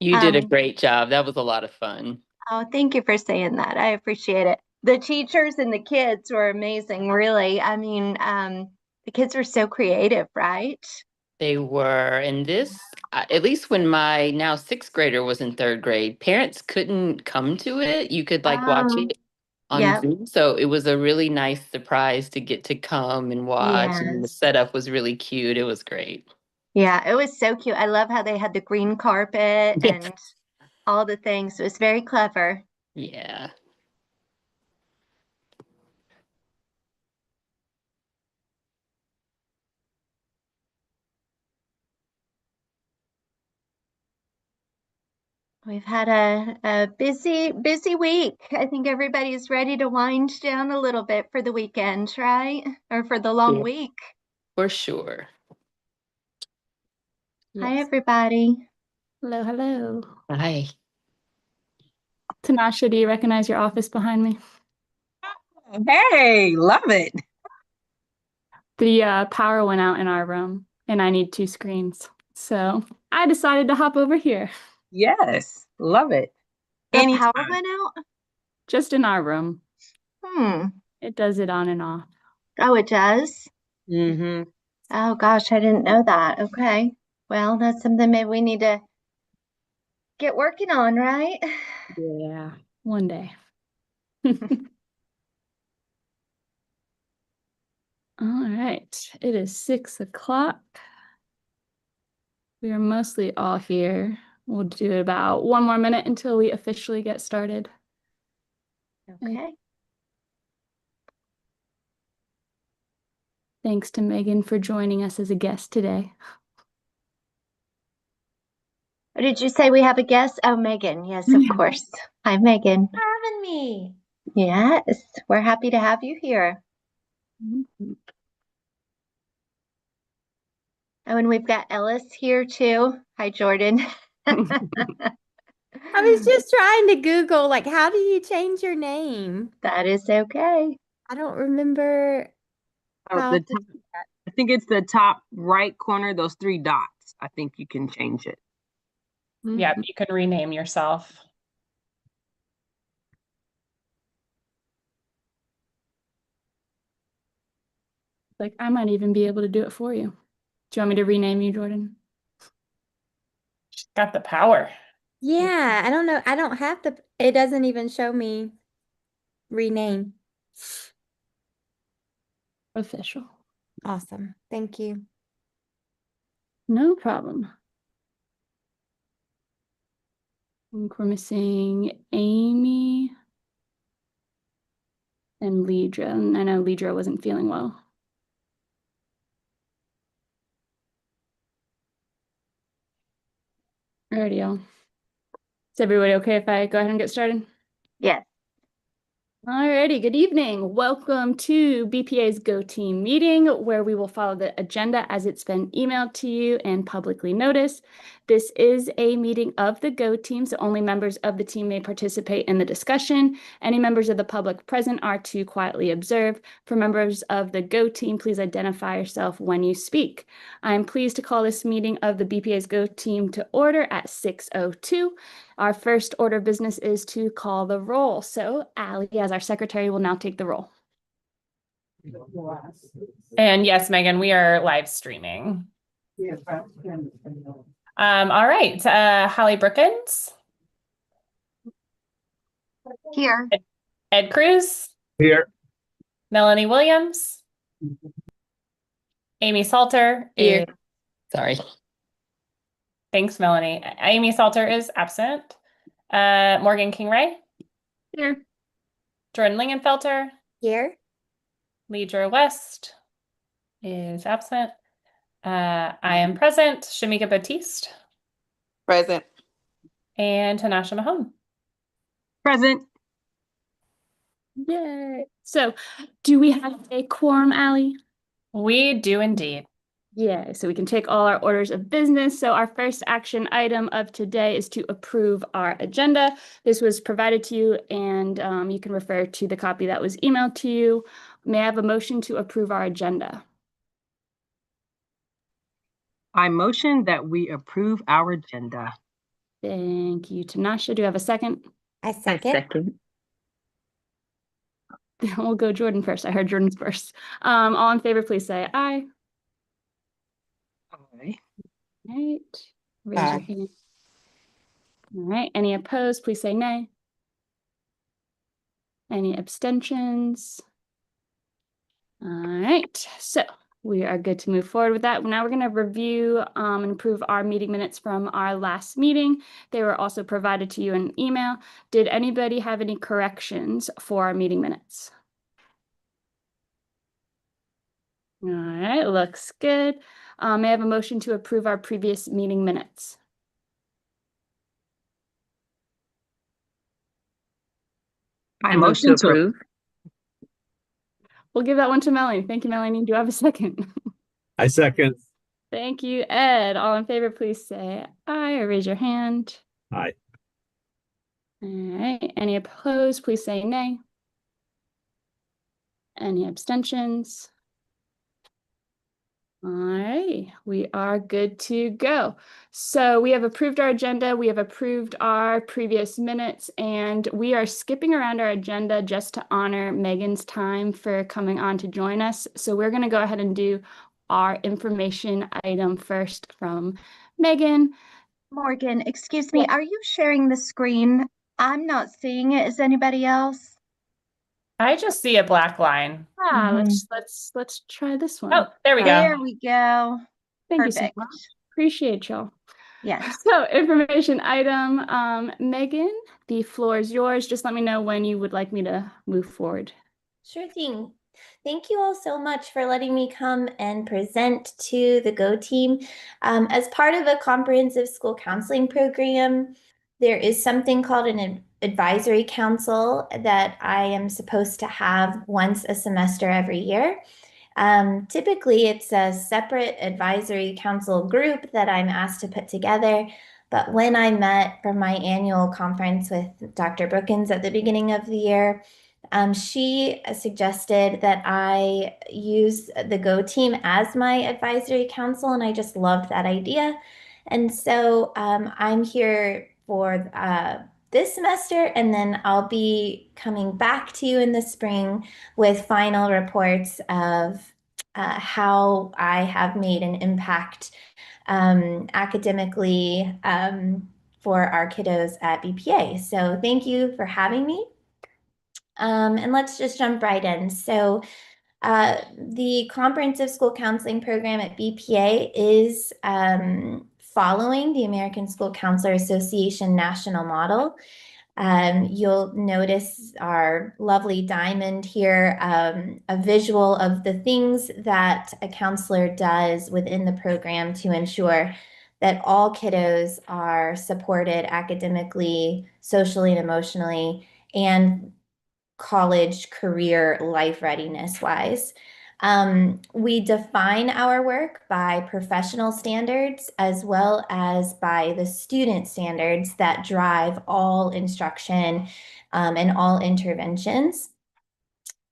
You did a great job. That was a lot of fun. Oh, thank you for saying that. I appreciate it. The teachers and the kids were amazing, really. I mean, the kids were so creative, right? They were. And this, at least when my now sixth grader was in third grade, parents couldn't come to it. You could like watch Um, it on yeah, Zoom. So it was a really nice surprise to get to come and watch. And the yes. setup was really cute. It was great. Yeah, it was so cute. I love how they had the green carpet Yeah. and all the things. It was very clever. Yeah. We've had a busy week. I think everybody's ready to wind down a little bit for the weekend, right? Or for the long Yeah. week. For sure. Hi, Yes. everybody. Hello, hello. Hi. Tanasha, do you recognize your office behind me? Hey, love it. The power went out in our room and I need 2 screens. So I decided to hop over here. Yes, love it. The Anytime. power went out? Just in our room. Hmm. It does it on and off. Oh, it does? Mm-hmm. Oh, gosh, I didn't know that. Okay. Well, that's something maybe we need to get working on, right? Yeah, one day. All right, it is 6 o'clock. We are mostly all here. We'll do about 1 more minute until we officially get started. Okay. Thanks to Megan for joining us as a guest today. Or did you say we have a guest? Oh, Megan. Yes, of course. Hi, Megan. Having me. Yes, we're happy to have you here. Oh, and we've got Ellis here too. Hi, Jordan. I was just trying to Google, like, how do you change your name? That is okay. I don't remember how The to top, do that. I think it's the top right corner, those 3 dots. I think you can change it. Yep, you can rename yourself. Like, I might even be able to do it for you. Do you want me to rename you, Jordan? She's got the power. Yeah, I don't know. I don't have the, it doesn't even show me rename. Official. Awesome. Thank you. No problem. I think we're missing Amy and Lidra. And I know Lidra wasn't feeling well. Alrighty, y'all. Is everybody okay if I go ahead and get started? Yes. Alrighty, good evening. Welcome to BPA's Go Team meeting, where we will follow the agenda as it's been emailed to you and publicly noticed. This is a meeting of the Go Team, so only members of the team may participate in the discussion. Any members of the public present are to quietly observe. For members of the Go Team, please identify yourself when you speak. I am pleased to call this meeting of the BPA's Go Team to order at 6:02. Our first order of business is to call the roll. So Allie, as our secretary, will now take the roll. And yes, Megan, we are live streaming. All right. Holly Brookins. Here. Ed Cruz. Here. Melanie Williams. Amy Salter. Here. Sorry. Thanks, Melanie. Amy Salter is absent. Morgan King-Ray. Here. Jordan Lingenfelter. Here. Leidra West is absent. I am present. Shamika Batiste. Present. And Tanasha Mahone. Present. Yay. So do we have a quorum, Allie? We do indeed. Yeah, so we can take all our orders of business. So our first action item of today is to approve our agenda. This was provided to you and you can refer to the copy that was emailed to you. May I have a motion to approve our agenda? I motion that we approve our agenda. Thank you, Tanasha. Do you have a second? I I second. second. We'll go Jordan first. I heard Jordan's first. All in favor, please say aye. Aye. All right. Raise your Aye. hand. All right. Any opposed, please say nay. Any abstentions? All right. So we are good to move forward with that. Now we're going to review and approve our meeting minutes from our last meeting. They were also provided to you in an email. Did anybody have any corrections for our meeting minutes? All right, looks good. May I have a motion to approve our previous meeting minutes? I Move to motion to approve. We'll give that one to Melanie. Thank you, Melanie. Do you have a second? I second. Thank you, Ed. All in favor, please say aye or raise your hand. Aye. All right. Any opposed, please say nay. Any abstentions? All right, we are good to go. So we have approved our agenda, we have approved our previous minutes, and we are skipping around our agenda just to honor Megan's time for coming on to join us. So we're going to go ahead and do our information item first from Megan. Morgan, excuse me, are you sharing the screen? I'm not seeing it. Is anybody else? I just see a black line. Let's try this one. Oh, there we go. There we go. Thank you so Perfect. much. Appreciate y'all. Yes. So information item, Megan, the floor is yours. Just let me know when you would like me to move forward. Sure thing. Thank you all so much for letting me come and present to the GO team. As part of a comprehensive school counseling program, there is something called an advisory council that I am supposed to have once a semester every year. Typically, it's a separate advisory council group that I'm asked to put together. But when I met for my annual conference with Dr. Brookins at the beginning of the year, she suggested that I use the GO team as my advisory council, and I just loved that idea. And so I'm here for this semester, and then I'll be coming back to you in the spring with final reports of how I have made an impact academically for our kiddos at BPA. So thank you for having me. And let's just jump right in. So the Comprehensive School Counseling Program at BPA is following the American School Counselor Association national model. You'll notice our lovely diamond here, a visual of the things that a counselor does within the program to ensure that all kiddos are supported academically, socially, and emotionally, and college, career, life readiness wise. We define our work by professional standards as well as by the student standards that drive all instruction and all interventions.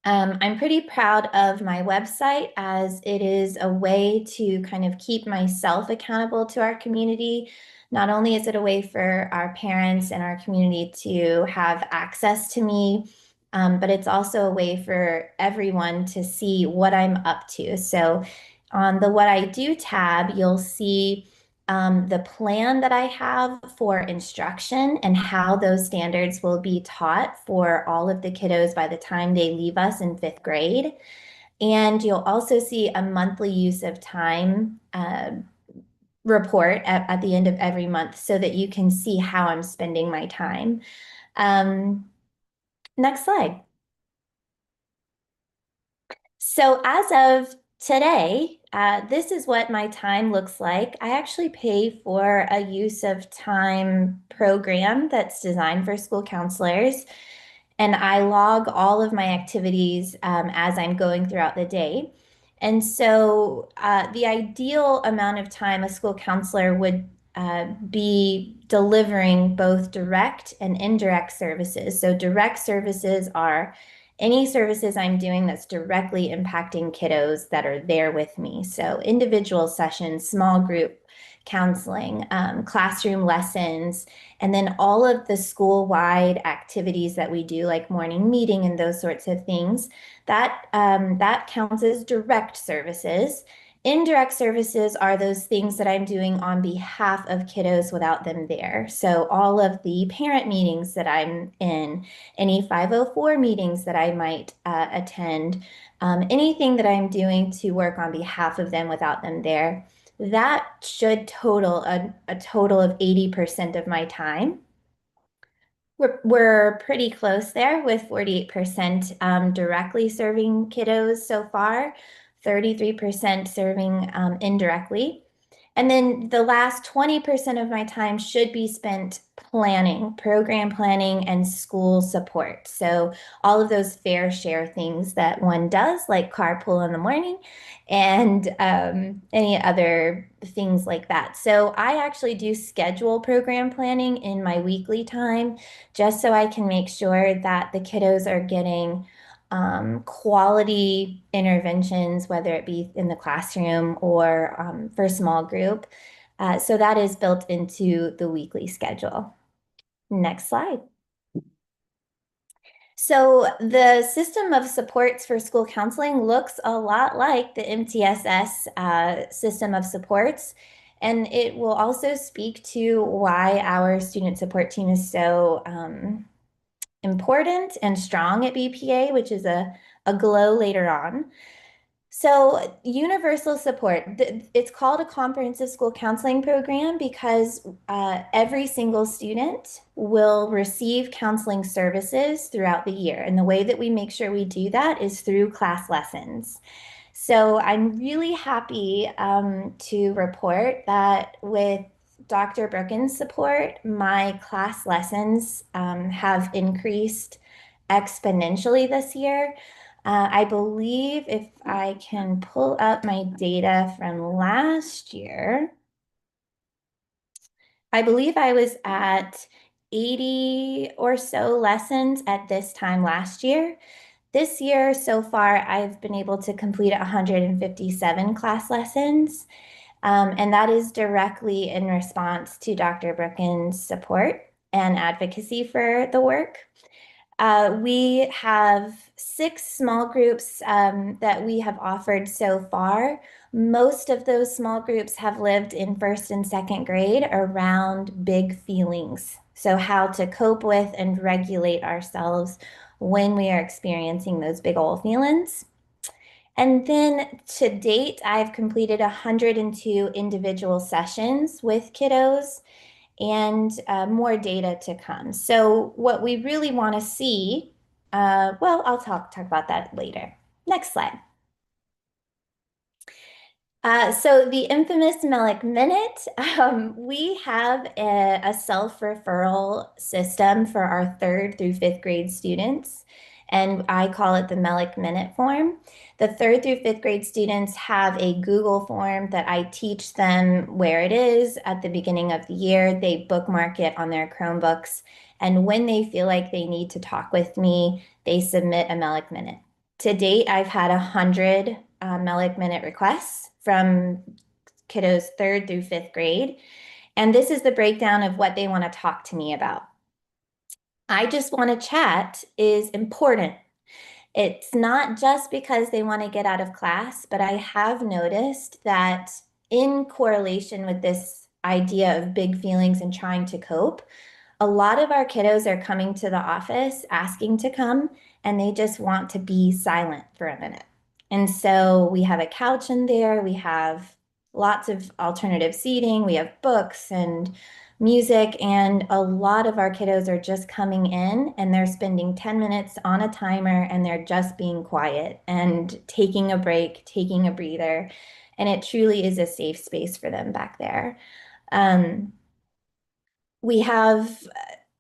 I'm pretty proud of my website, as it is a way to kind of keep myself accountable to our community. Not only is it a way for our parents and our community to have access to me, but it's also a way for everyone to see what I'm up to. So on the What I Do tab, you'll see the plan that I have for instruction and how those standards will be taught for all of the kiddos by the time they leave us in 5th grade. And you'll also see a monthly use of time report at the end of every month so that you can see how I'm spending my time. Next slide. So as of today, this is what my time looks like. I actually pay for a use of time program that's designed for school counselors, and I log all of my activities as I'm going throughout the day. And so the ideal amount of time a school counselor would be delivering both direct and indirect services. So direct services are any services I'm doing that's directly impacting kiddos that are there with me. So individual sessions, small group counseling, classroom lessons, and then all of the school-wide activities that we do, like morning meeting and those sorts of things. That counts as direct services. Indirect services are those things that I'm doing on behalf of kiddos without them there. So all of the parent meetings that I'm in, any 504 meetings that I might attend, anything that I'm doing to work on behalf of them without them there, that should total a total of 80% of my time. We're pretty close there with 48% directly serving kiddos so far, 33% serving indirectly. And then the last 20% of my time should be spent planning, program planning, and school support. So all of those fair share things that one does, like carpool in the morning and any other things like that. So I actually do schedule program planning in my weekly time, just so I can make sure that the kiddos are getting quality interventions, whether it be in the classroom or for small group. So that is built into the weekly schedule. Next slide. So the system of supports for school counseling looks a lot like the MTSS system of supports. And it will also speak to why our student support team is so important and strong at BPA, which is a glow later on. So universal support, it's called a comprehensive school counseling program because every single student will receive counseling services throughout the year. And the way that we make sure we do that is through class lessons. So I'm really happy to report that with Dr. Brooken's support, my class lessons have increased exponentially this year. I believe if I can pull up my data from last year, I believe I was at 80 or so lessons at this time last year. This year, so far, I've been able to complete 157 class lessons, and that is directly in response to Dr. Brooken's support and advocacy for the work. We have 6 small groups that we have offered so far. Most of those small groups have lived in 1st and 2nd grade around big feelings. So how to cope with and regulate ourselves when we are experiencing those big old feelings. And then to date, I've completed 102 individual sessions with kiddos and more data to come. So what we really want to see, well, I'll talk about that later. Next slide. So the infamous Melick Minute, we have a self-referral system for our 3rd through 5th grade students, and I call it the Melick Minute form. The 3rd through 5th grade students have a Google form that I teach them where it is at the beginning of the year. They bookmark it on their Chromebooks, and when they feel like they need to talk with me, they submit a Melick Minute. To date, I've had 100 Melick Minute requests from kiddos 3rd through 5th grade. And this is the breakdown of what they want to talk to me about. I just want to chat is important. It's not just because they want to get out of class, but I have noticed that in correlation with this idea of big feelings and trying to cope, a lot of our kiddos are coming to the office asking to come, and they just want to be silent for a minute. And so we have a couch in there, we have lots of alternative seating, we have books and music, and a lot of our kiddos are just coming in and they're spending 10 minutes on a timer and they're just being quiet and taking a break, taking a breather, and it truly is a safe space for them back there. We have,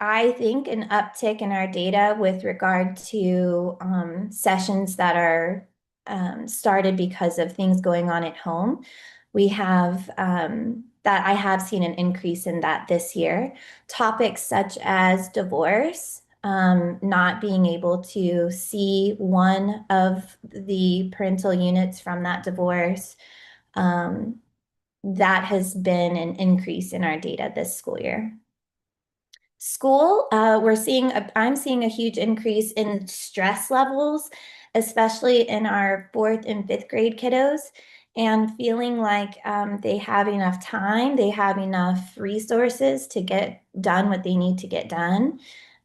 I think, an uptick in our data with regard to sessions that are started because of things going on at home. We have that I have seen an increase in that this year. Topics such as divorce, not being able to see one of the parental units from that divorce, that has been an increase in our data this school year. School, I'm seeing a huge increase in stress levels, especially in our 4th and 5th grade kiddos, and feeling like they have enough time, they have enough resources to get done what they need to get done.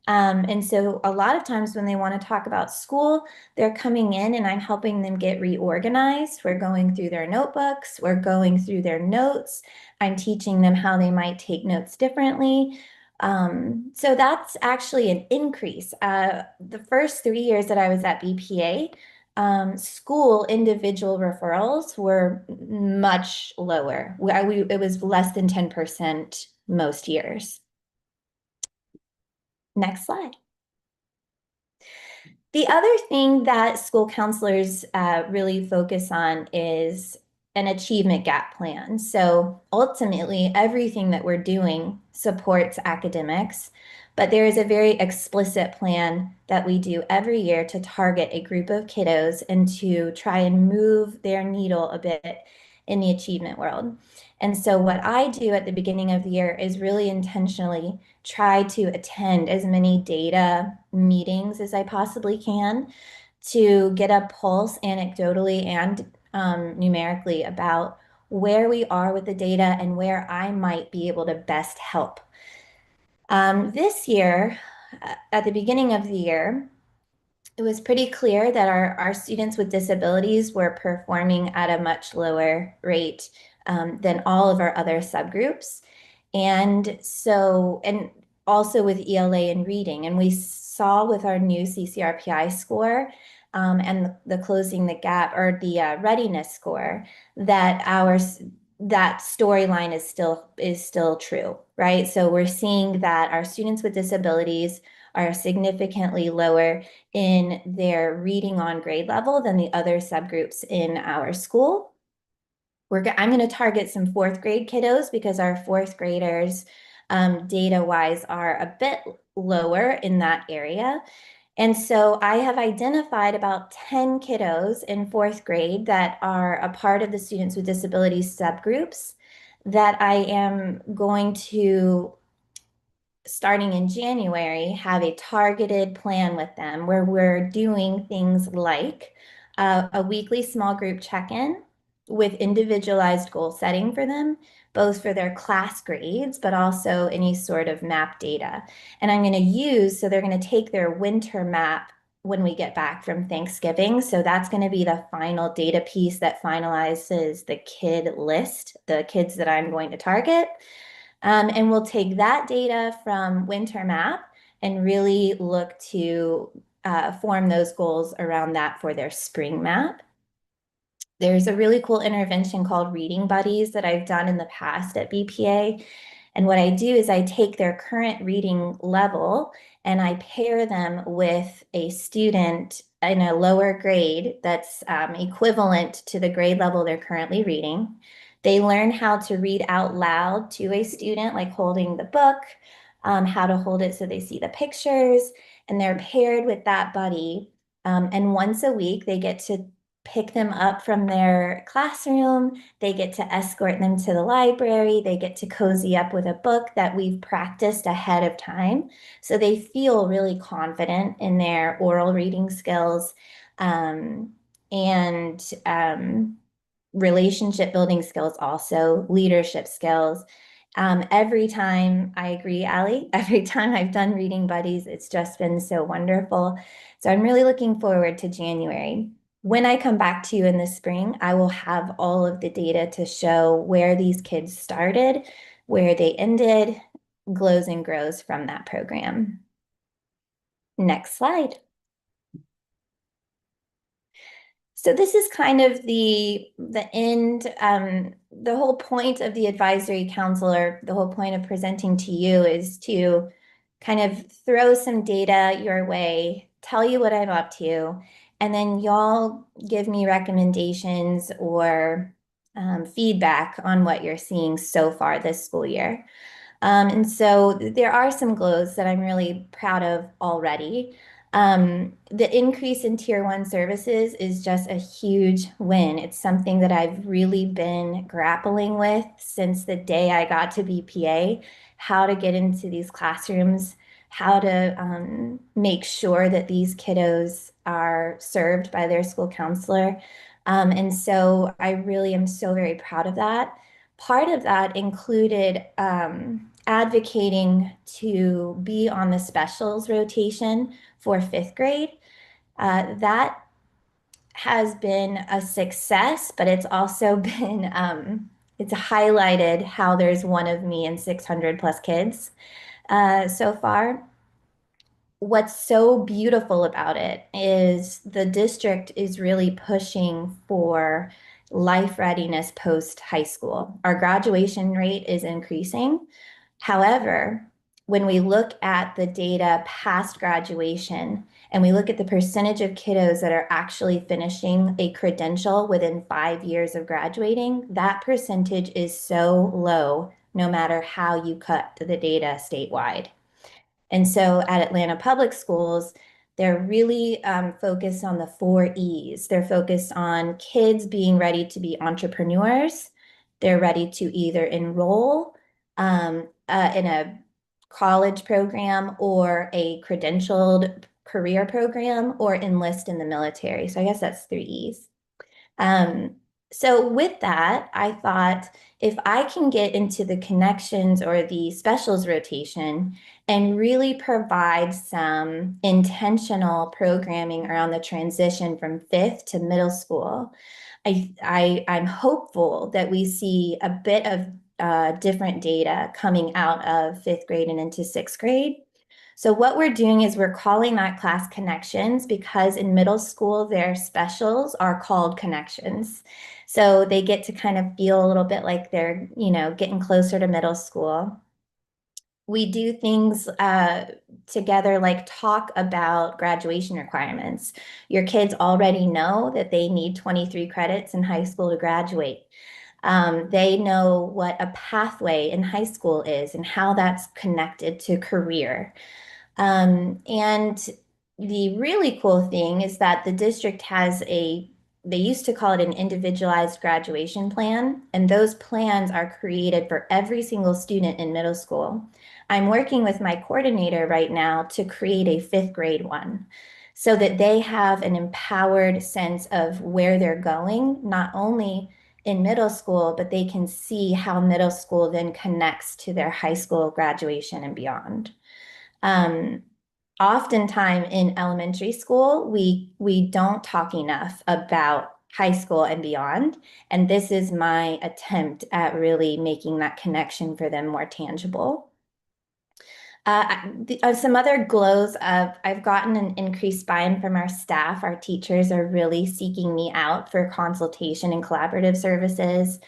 And so a lot of times when they want to talk about school, they're coming in and I'm helping them get reorganized. We're going through their notebooks, we're going through their notes. I'm teaching them how they might take notes differently. So that's actually an increase. The first 3 years that I was at BPA, school individual referrals were much lower. It was less than 10% most years. Next slide. The other thing that school counselors really focus on is an achievement gap plan. So ultimately, everything that we're doing supports academics, but there is a very explicit plan that we do every year to target a group of kiddos and to try and move their needle a bit in the achievement world. And so what I do at the beginning of the year is really intentionally try to attend as many data meetings as I possibly can to get a pulse anecdotally and numerically about where we are with the data and where I might be able to best help. This year, at the beginning of the year, it was pretty clear that our students with disabilities were performing at a much lower rate than all of our other subgroups. And also with ELA and reading. And we saw with our new CCRPI score and the closing the gap or the readiness score that that storyline is still true, right? So we're seeing that our students with disabilities are significantly lower in their reading on grade level than the other subgroups in our school. I'm going to target some 4th grade kiddos because our 4th graders data-wise are a bit lower in that area. And so I have identified about 10 kiddos in 4th grade that are a part of the students with disabilities subgroups that I am going to, starting in January, have a targeted plan with them where we're doing things like a weekly small group check-in with individualized goal setting for them, both for their class grades, but also any sort of map data. And I'm going to so they're going to take their winter map when we get back from Thanksgiving. So that's going to be the final data piece that finalizes the kid list, the kids that I'm going to target. And we'll take that data from winter map and really look to form those goals around that for their spring map. There's a really cool intervention called Reading Buddies that I've done in the past at BPA. And what I do is I take their current reading level and I pair them with a student in a lower grade that's equivalent to the grade level they're currently reading. They learn how to read out loud to a student, like holding the book, how to hold it so they see the pictures, and they're paired with that buddy. And once a week, they get to pick them up from their classroom. They get to escort them to the library. They get to cozy up with a book that we've practiced ahead of time. So they feel really confident in their oral reading skills and relationship building skills, also leadership skills. Every time, I agree, Allie, every time I've done Reading Buddies, it's just been so wonderful. So I'm really looking forward to January. When I come back to you in the spring, I will have all of the data to show where these kids started, where they ended, glows and grows from that program. Next slide. So this is kind of the end, the whole point of the advisory counselor, the whole point of presenting to you is to kind of throw some data your way, tell you what I'm up to, and then y'all give me recommendations or feedback on what you're seeing so far this school year. And so there are some glows that I'm really proud of already. The increase in Tier 1 services is just a huge win. It's something that I've really been grappling with since the day I got to BPA, how to get into these classrooms, how to make sure that these kiddos are served by their school counselor. And so I really am so very proud of that. Part of that included advocating to be on the specials rotation for 5th grade. That has been a success, but it's also been, it's highlighted how there's one of me and 600 plus kids so far. What's so beautiful about it is the district is really pushing for life readiness post high school. Our graduation rate is increasing. However, when we look at the data past graduation and we look at the percentage of kiddos that are actually finishing a credential within 5 years of graduating, that percentage is so low no matter how you cut the data statewide. And so at Atlanta Public Schools, they're really focused on the 4 E's. They're focused on kids being ready to be entrepreneurs. They're ready to either enroll in a college program or a credentialed career program or enlist in the military. So I guess that's 3 E's. So with that, I thought if I can get into the connections or the specials rotation and really provide some intentional programming around the transition from 5th to middle school, I'm hopeful that we see a bit of different data coming out of 5th grade and into 6th grade. So what we're doing is we're calling that class connections because in middle school, their specials are called connections. So they get to kind of feel a little bit like they're, getting closer to middle school. We do things together like talk about graduation requirements. Your kids already know that they need 23 credits in high school to graduate. They know what a pathway in high school is and how that's connected to career. And the really cool thing is that the district has they used to call it an individualized graduation plan, and those plans are created for every single student in middle school. I'm working with my coordinator right now to create a 5th grade one so that they have an empowered sense of where they're going, not only in middle school, but they can see how middle school then connects to their high school graduation and beyond. Oftentimes in elementary school, we don't talk enough about high school and beyond. And this is my attempt at really making that connection for them more tangible. Some other glows of I've gotten an increased buy-in from our staff. Our teachers are really seeking me out for consultation and collaborative services.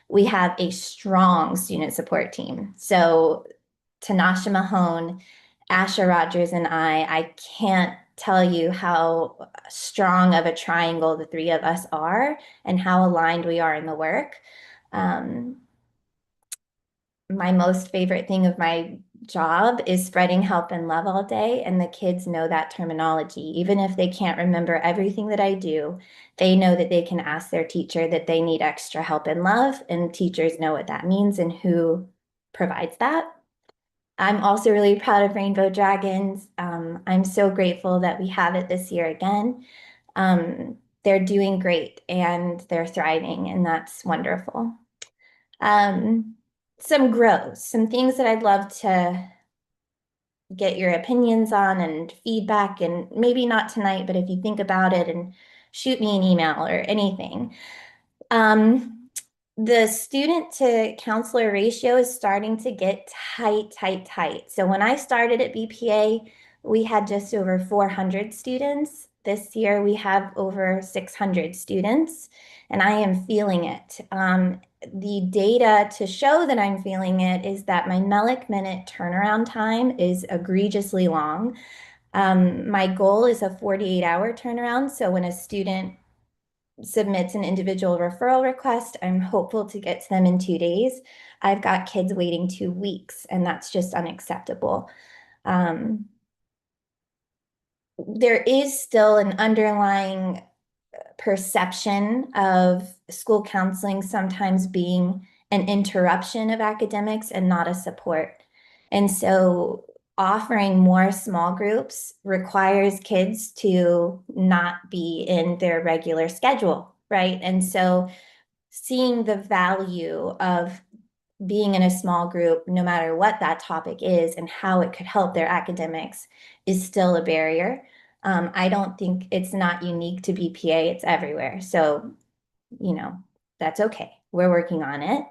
We have a strong student support team. So Tanasha Mahone, Asha Rogers, and I can't tell you how strong of a triangle the 3 of us are and how aligned we are in the work. My most favorite thing of my job is spreading help and love all day, and the kids know that terminology. Even if they can't remember everything that I do, they know that they can ask their teacher that they need extra help and love, and teachers know what that means and who provides that. I'm also really proud of Rainbow Dragons. I'm so grateful that we have it this year again. They're doing great and they're thriving, and that's wonderful. Some growth, some things that I'd love to get your opinions on and feedback, and maybe not tonight, but if you think about it and shoot me an email or anything. The student to counselor ratio is starting to get tight. So when I started at BPA, we had just over 400 students. This year we have over 600 students, and I am feeling it. The data to show that I'm feeling it is that my MELIC minute turnaround time is egregiously long. My goal is a 48-hour turnaround. So when a student submits an individual referral request, I'm hopeful to get to them in 2 days. I've got kids waiting 2 weeks, and that's just unacceptable. there is still an underlying perception of school counseling sometimes being an interruption of academics and not a support. And so offering more small groups requires kids to not be in their regular schedule, right? And so seeing the value of being in a small group, no matter what that topic is and how it could help their academics, is still a barrier. I don't think it's not unique to BPA, it's everywhere. So, that's okay. We're working on it.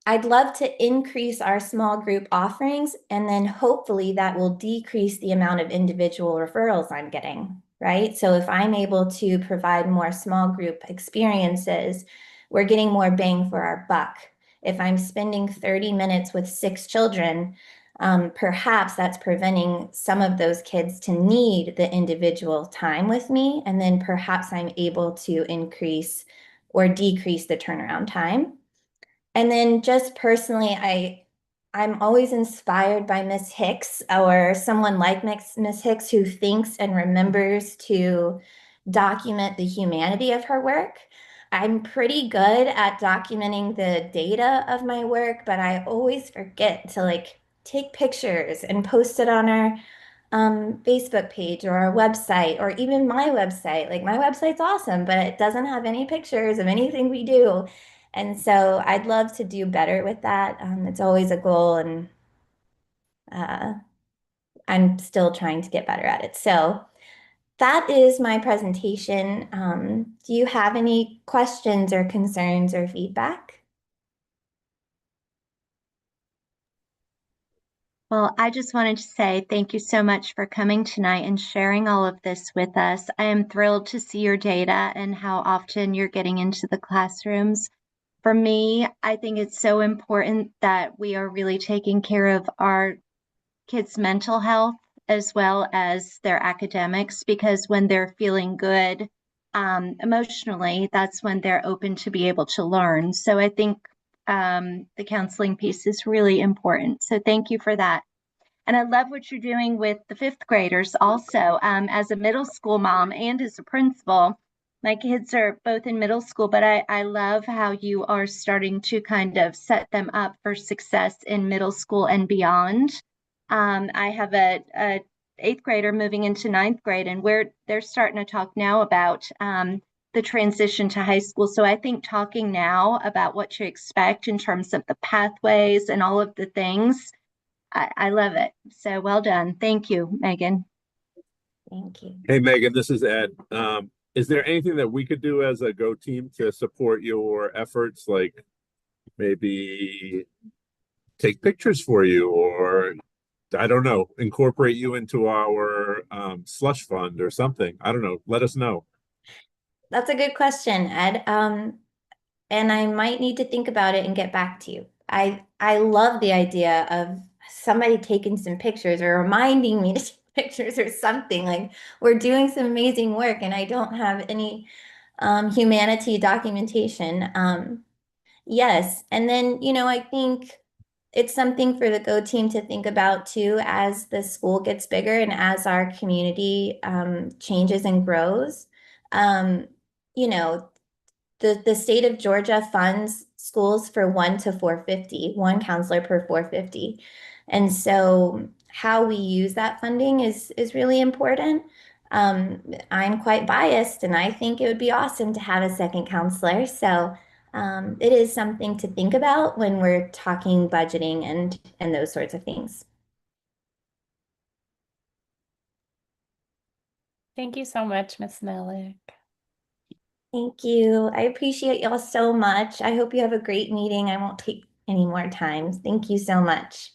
I'd love to increase our small group offerings, and then hopefully that will decrease the amount of individual referrals I'm getting, right? So if I'm able to provide more small group experiences, we're getting more bang for our buck. If I'm spending 30 minutes with 6 children, perhaps that's preventing some of those kids to need the individual time with me, and then perhaps I'm able to increase or decrease the turnaround time. And then just personally, I'm always inspired by Miss Hicks or someone like Miss Hicks who thinks and remembers to document the humanity of her work. I'm pretty good at documenting the data of my work, but I always forget to take pictures and post it on our Facebook page or our website or even my website. Like my website's awesome, but it doesn't have any pictures of anything we do. And so I'd love to do better with that. It's always a goal, and I'm still trying to get better at it. So that is my presentation. Do you have any questions or concerns or feedback? Well, I just wanted to say thank you so much for coming tonight and sharing all of this with us. I am thrilled to see your data and how often you're getting into the classrooms. For me, I think it's so important that we are really taking care of our kids' mental health as well as their academics, because when they're feeling good emotionally, that's when they're open to be able to learn. So I think the counseling piece is really important. So thank you for that. And I love what you're doing with the 5th graders also. As a middle school mom and as a principal, my kids are both in middle school, but I love how you are starting to kind of set them up for success in middle school and beyond. I have a 8th grader moving into 9th grade, and they're starting to talk now about the transition to high school. So I think talking now about what to expect in terms of the pathways and all of the things, I love it. So well done. Thank you, Megan. Thank you. Hey, Megan, this is Ed. Is there anything that we could do as a Go team to support your efforts? Like maybe take pictures for you, or I don't know, incorporate you into our slush fund or something. I don't know. Let us know. That's a good question, Ed. And I might need to think about it and get back to you. I love the idea of somebody taking some pictures or reminding me to take pictures or something. Like we're doing some amazing work and I don't have any humanity documentation. Yes. And then, I think it's something for the Go team to think about too as the school gets bigger and as our community changes and grows. Um, the state of Georgia funds schools for 1 to 450, one counselor per 450. And so how we use that funding is really important. I'm quite biased and I think it would be awesome to have a second counselor. So it is something to think about when we're talking budgeting and those sorts of things. Thank you so much, Miss Melick. Thank you. I appreciate y'all so much. I hope you have a great meeting. I won't take any more time. Thank you so much.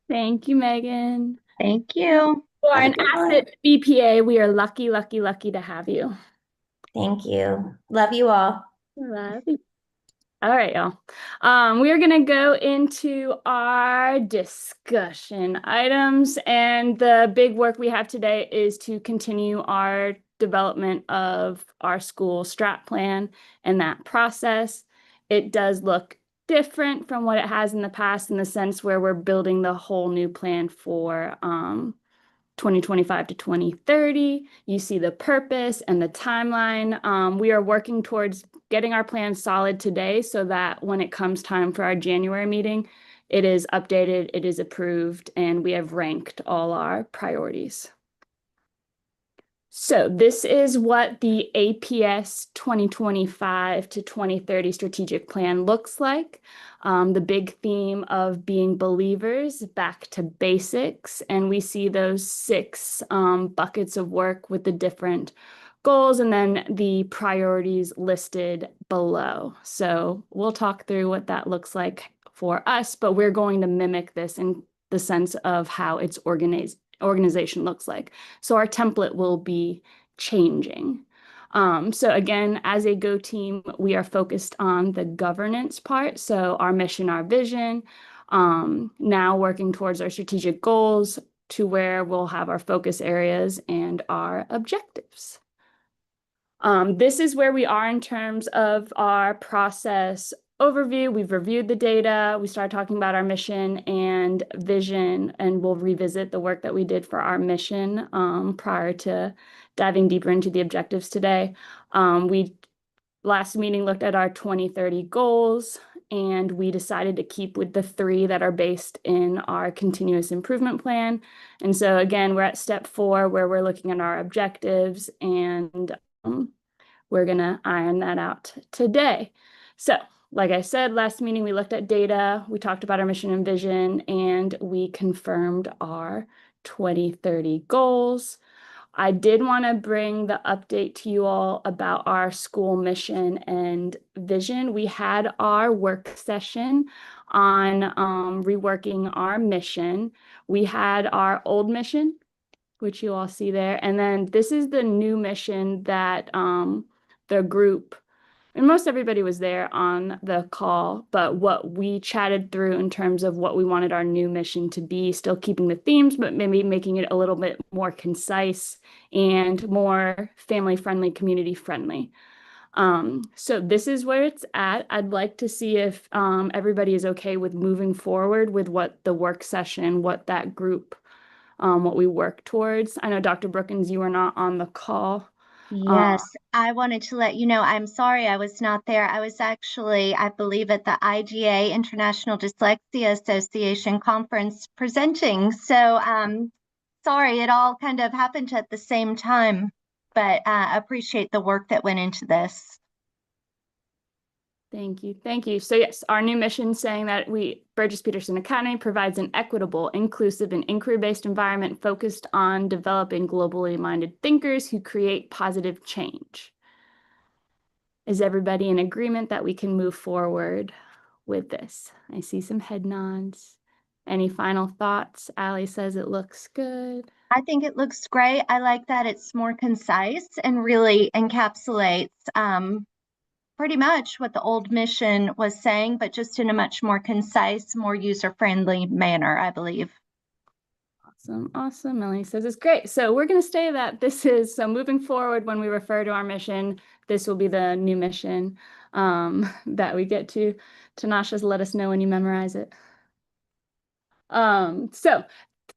Thank you, Megan. Thank you. For Have a an good one. asset BPA, we are lucky, lucky, lucky to have you. Thank you. Love you all. Love you. All right, y'all. We are going to go into our discussion items, and the big work we have today is to continue our development of our school strat plan and that process. It does look different from what it has in the past in the sense where we're building the whole new plan for 2025 to 2030. You see the purpose and the timeline. We are working towards getting our plan solid today so that when it comes time for our January meeting, it is updated, it is approved, and we have ranked all our priorities. So this is what the APS 2025 to 2030 strategic plan looks like. The big theme of being believers, back to basics, and we see those 6 buckets of work with the different goals and then the priorities listed below. So we'll talk through what that looks like for us, but we're going to mimic this in the sense of how its organization looks like. So our template will be changing. So again, as a Go team, we are focused on the governance part. So our mission, our vision, now working towards our strategic goals to where we'll have our focus areas and our objectives. This is where we are in terms of our process overview. We've reviewed the data. We started talking about our mission and vision, and we'll revisit the work that we did for our mission prior to diving deeper into the objectives today. We last meeting looked at our 2030 goals, and we decided to keep with the 3 that are based in our continuous improvement plan. And so again, we're at step 4 where we're looking at our objectives, and we're gonna iron that out today. So like I said, last meeting, we looked at data, we talked about our mission and vision, and we confirmed our 2030 goals. I did want to bring the update to you all about our school mission and vision. We had our work session on reworking our mission. We had our old mission, which you all see there, and then this is the new mission that the group, and most everybody was there on the call, but what we chatted through in terms of what we wanted our new mission to be, still keeping the themes, but maybe making it a little bit more concise and more family-friendly, community-friendly. So this is where it's at. I'd like to see if everybody is okay with moving forward with what the work session, what that group, what we work towards. I know Dr. Brookins, you were not on the call. Yes, I wanted to let you know, I'm sorry I was not there. I was actually, I believe, at the IGA, International Dyslexia Association conference presenting. So sorry, it all kind of happened at the same time, but appreciate the work that went into this. Thank you. Thank you. So yes, our new mission saying that Burgess-Peterson Academy provides an equitable, inclusive, and inquiry-based environment focused on developing globally minded thinkers who create positive change. Is everybody in agreement that we can move forward with this? I see some head nods. Any final thoughts? Allie says it looks good. I think it looks great. I like that it's more concise and really encapsulates pretty much what the old mission was saying, but just in a much more concise, more user-friendly manner, I believe. Awesome. Awesome. Melanie says it's great. So we're going to say that this is, so moving forward, when we refer to our mission, this will be the new mission that we get to. Tanasha's let us know when you memorize it. So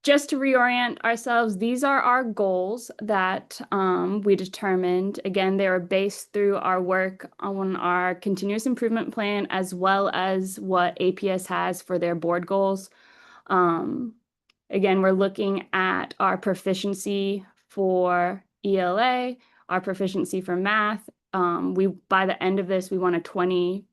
just to reorient ourselves, these are our goals that we determined. Again, they were based through our work on our continuous improvement plan, as well as what APS has for their board goals. Again, we're looking at our proficiency for ELA, our proficiency for math. By the end of this, we want a 20%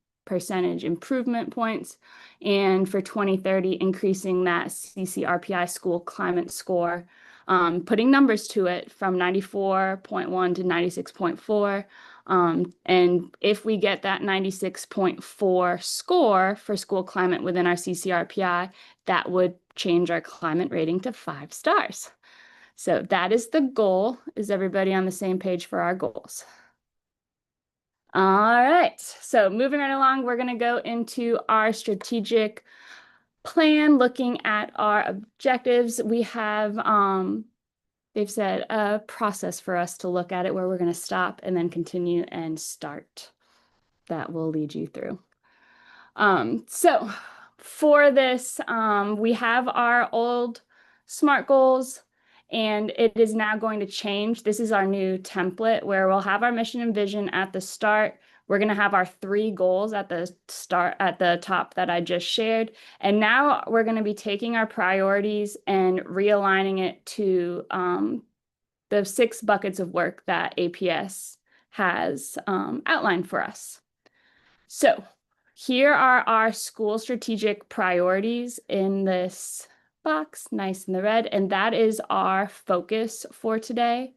improvement points. And for 2030, increasing that CCRPI school climate score, putting numbers to it from 94.1 to 96.4. And if we get that 96.4 score for school climate within our CCRPI, that would change our climate rating to 5 stars. So that is the goal. Is everybody on the same page for our goals? All right, so moving right along, we're going to go into our strategic plan, looking at our objectives. We have, they've said, a process for us to look at it where we're going to stop and then continue and start. That will lead you through. So for this, we have our old SMART goals, And it is now going to change. This is our new template where we'll have our mission and vision at the start. We're going to have our 3 goals at the start, at the top that I just shared. And now we're going to be taking our priorities and realigning it to the 6 buckets of work that APS has outlined for us. So here are our school strategic priorities in this box, nice in the red, and that is our focus for today.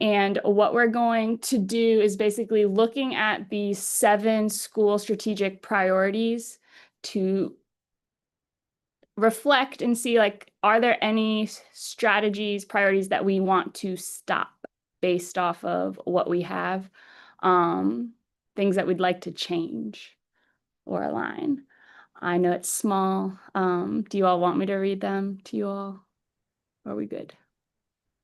And what we're going to do is basically looking at these 7 school strategic priorities to reflect and see, like, are there any strategies, priorities that we want to stop based off of what we have, things that we'd like to change or align. I know it's small. Do you all want me to read them to you all? Are we good?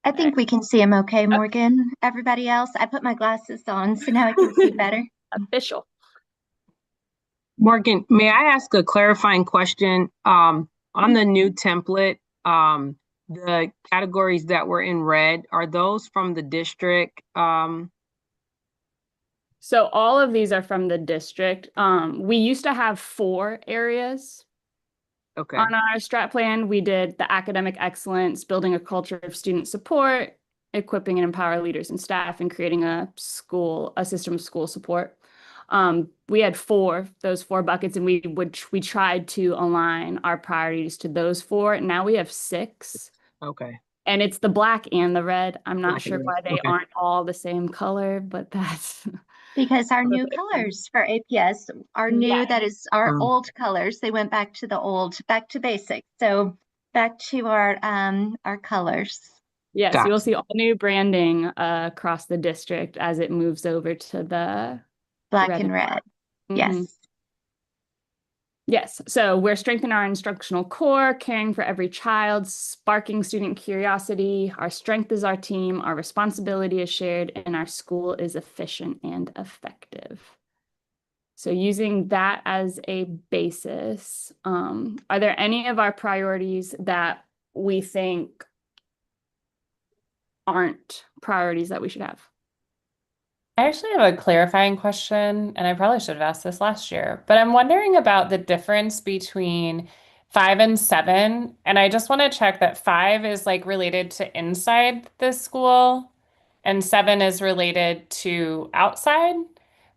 I think we can see him okay, Morgan. Everybody else, I put my glasses on, so now I can see better. Official. Morgan, may I ask a clarifying question? On the new template, the categories that were in red, are those from the district? So all of these are from the district. We used to have 4 areas. Okay. On our strat plan, we did the academic excellence, building a culture of student support, equipping and empower leaders and staff, and creating a system of school support. We had those 4 buckets, and we tried to align our priorities to those 4. Now we have 6. Okay. And it's the black and the red. I'm not Black sure and why red. they Okay. aren't all the same color, but that's Because our new colors for APS are new, Yeah. that is our old colors. They went back to the old, back to basics. So back to our colors. Yes, Gotcha. you'll see all new branding across the district as it moves over to the Black red and red. Mhm. Yes. Yes, so we're strengthening our instructional core, caring for every child, sparking student curiosity. Our strength is our team, our responsibility is shared, and our school is efficient and effective. So using that as a basis, are there any of our priorities that we think aren't priorities that we should have? I actually have a clarifying question, and I probably should have asked this last year, but I'm wondering about the difference between 5 and 7. And I just want to check that 5 is like related to inside the school and 7 is related to outside.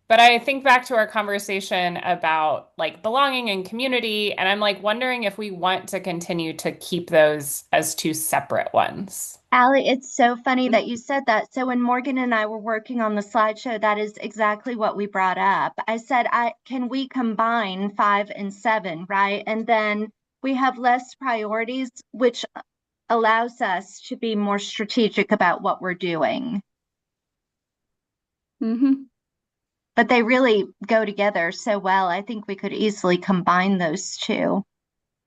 But I think back to our conversation about like belonging and community, and I'm like wondering if we want to continue to keep those as 2 separate ones. Allie, it's so funny that you said that. So when Morgan and I were working on the slideshow, that is exactly what we brought up. I said, can we combine 5 and 7, right? And then we have less priorities, which allows us to be more strategic about what we're doing. Mm-hmm. But they really go together so well. I think we could easily combine those 2.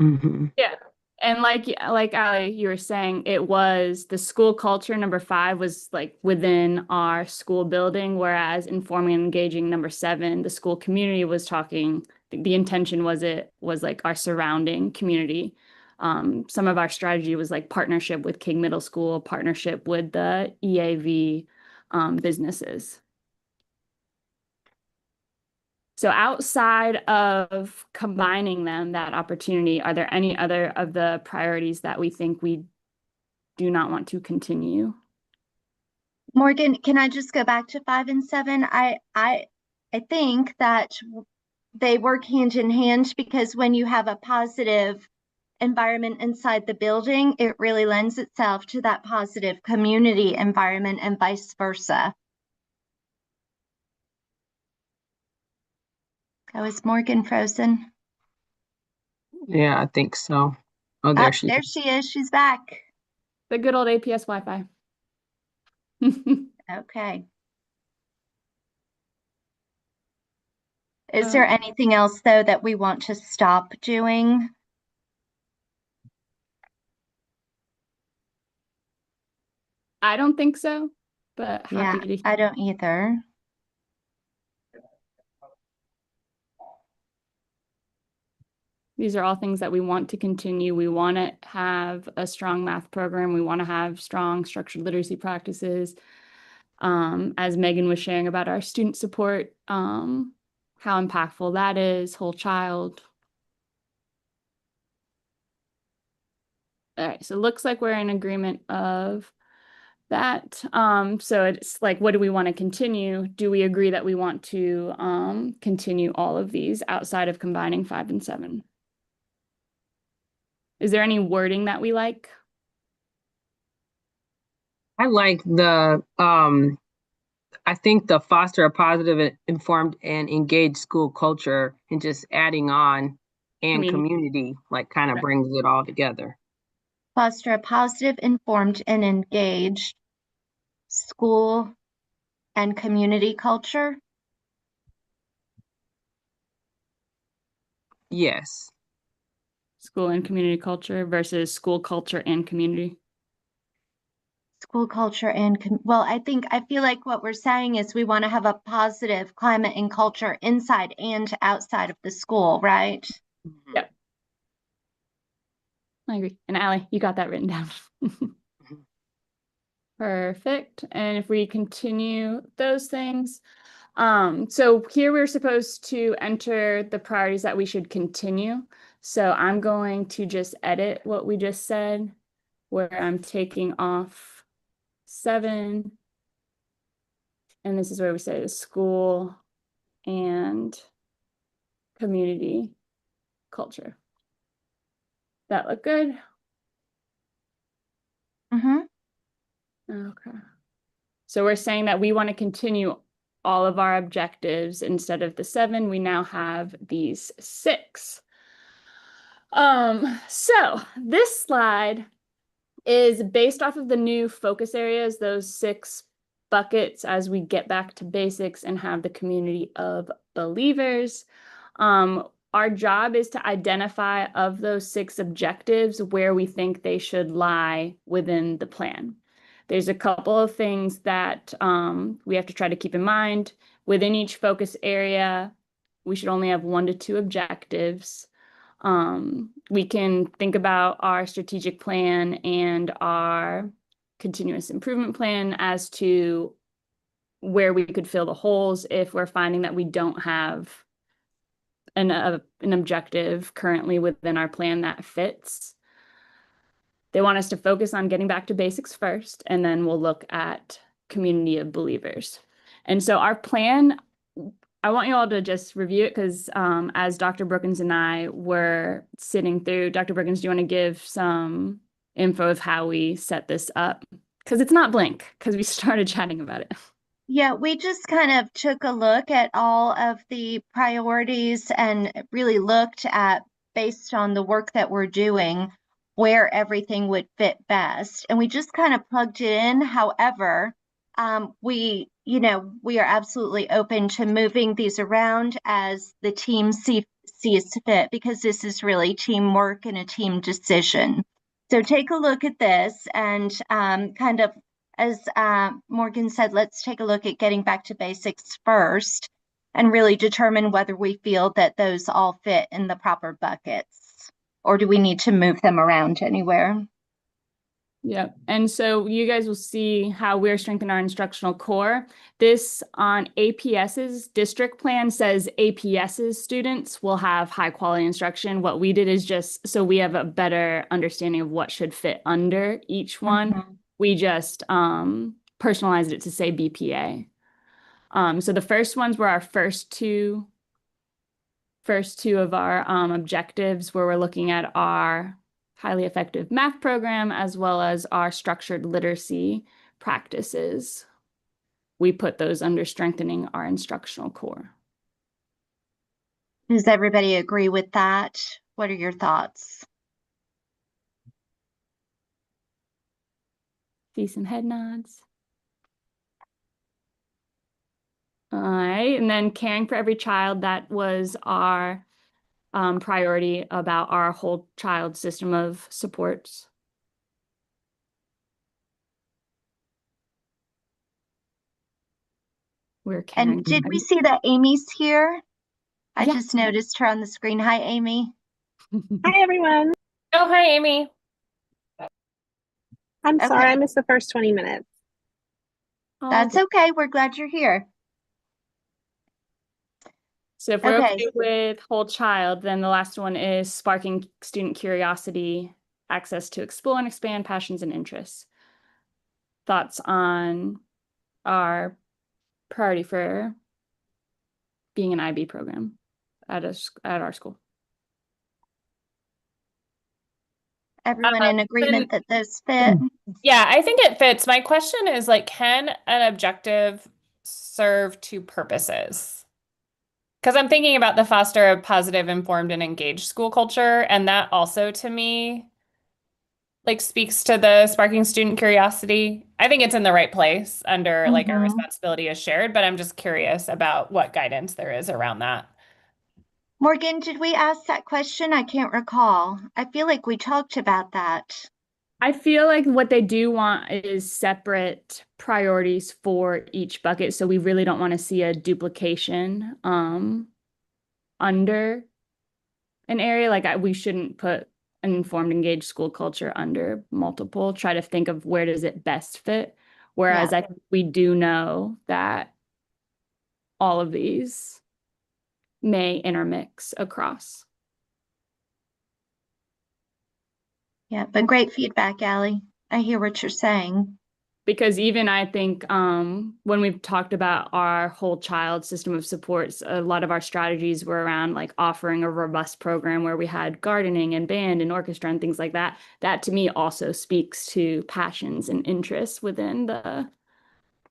Mm-hmm. Yeah. And like Ali, you were saying, it was the school culture, number 5 was like within our school building, whereas informing and engaging, number 7, the school community was talking, the intention was like our surrounding community. Some of our strategy was like partnership with King Middle School, partnership with the EAV businesses. So outside of combining them, that opportunity, are there any other of the priorities that we think we do not want to continue? Morgan, can I just go back to 5 and 7? I think that they work hand in hand, because when you have a positive environment inside the building, it really lends itself to that positive community environment and vice versa. Oh, is Morgan frozen? Yeah, I think so. Oh, there she There she is. She's back. The good old APS Wi-Fi. Okay. Is there anything else, though, that we want to stop doing? I don't think so, but happy to. I don't either. These are all things that we want to continue. We want to have a strong math program. We want to have strong structured literacy practices. As Megan was sharing about our student support, how impactful that is, whole child. All right, so it looks like we're in agreement of that. So it's like, what do we want to continue? Do we agree that we want to continue all of these outside of combining 5 and 7? Is there any wording that we like? I like I think the foster a positive, informed, and engaged school culture, and just adding on and community, like kind of brings it all together. Foster a positive, informed, and engaged school and community culture. Yes. School and community culture versus school culture and community. School culture and, well, I feel like what we're saying is we want to have a positive climate and culture inside and outside of the school, right? Yep. I agree. And Allie, you got that written down. Perfect. And if we continue those things, so here we're supposed to enter the priorities that we should continue. So I'm going to just edit what we just said, where I'm taking off 7. And this is where we say the school and community culture. That look good? Mm-hmm. Okay. So we're saying that we want to continue all of our objectives. Instead of the 7, we now have these 6. So this slide is based off of the new focus areas, those 6 buckets as we get back to basics and have the community of believers. Our job is to identify of those 6 objectives where we think they should lie within the plan. There's a couple of things that we have to try to keep in mind. Within each focus area, we should only have 1 to 2 objectives. We can think about our strategic plan and our continuous improvement plan as to where we could fill the holes if we're finding that we don't have an objective currently within our plan that fits. They want us to focus on getting back to basics first, and then we'll look at community of believers. And so our plan, I want you all to just review it because as Dr. Brookins and I were sitting through, Dr. Brookins, do you want to give some info of how we set this up? Because it's not blank, because we started chatting about it. Yeah, we just kind of took a look at all of the priorities and really looked at, based on the work that we're doing, where everything would fit best. And we just kind of plugged it in. However, we are absolutely open to moving these around as the team sees fit, because this is really teamwork and a team decision. So take a look at this and kind of, as Morgan said, let's take a look at getting back to basics first and really determine whether we feel that those all fit in the proper buckets, or do we need to move them around anywhere? Yeah, and so you guys will see how we're strengthening our instructional core. This on APS's district plan says APS's students will have high quality instruction. What we did is just so we have a better understanding of what should fit under each one. Mm-hmm. We just personalized it to say BPA. So the first ones were our first two of our objectives, where we're looking at our highly effective math program as well as our structured literacy practices. We put those under strengthening our instructional core. Does everybody agree with that? What are your thoughts? See some head nods. All right, and then caring for every child, that was our priority about our whole child system of supports. We're caring. And did we see that Amy's here? I just noticed her on the screen. Hi, Amy. Hi, everyone. Oh, hi, Amy. I'm sorry Okay. I missed the first 20 minutes. That's okay. We're glad you're here. So if we're Okay. okay with whole child, then the last one is sparking student curiosity, access to explore and expand passions and interests. Thoughts on our priority for being an IB program at our school? Everyone in agreement that those fit? Yeah, I think it fits. My question is like, can an objective serve two purposes? Because I'm thinking about the foster a positive, informed, and engaged school culture, and that also to me like speaks to the sparking student curiosity. I think it's in the right place under like our responsibility is shared, but I'm just curious about what guidance there is around that. Morgan, did we ask that question? I can't recall. I feel like we talked about that. I feel like what they do want is separate priorities for each bucket. So we really don't want to see a duplication under an area. Like we shouldn't put an informed, engaged school culture under multiple. Try to think of where does it best fit. Whereas I think we do know that all of these may intermix across. Yeah, but great feedback, Allie. I hear what you're saying. Because even I think when we've talked about our whole child system of supports, a lot of our strategies were around like offering a robust program where we had gardening and band and orchestra and things like that. That to me also speaks to passions and interests within the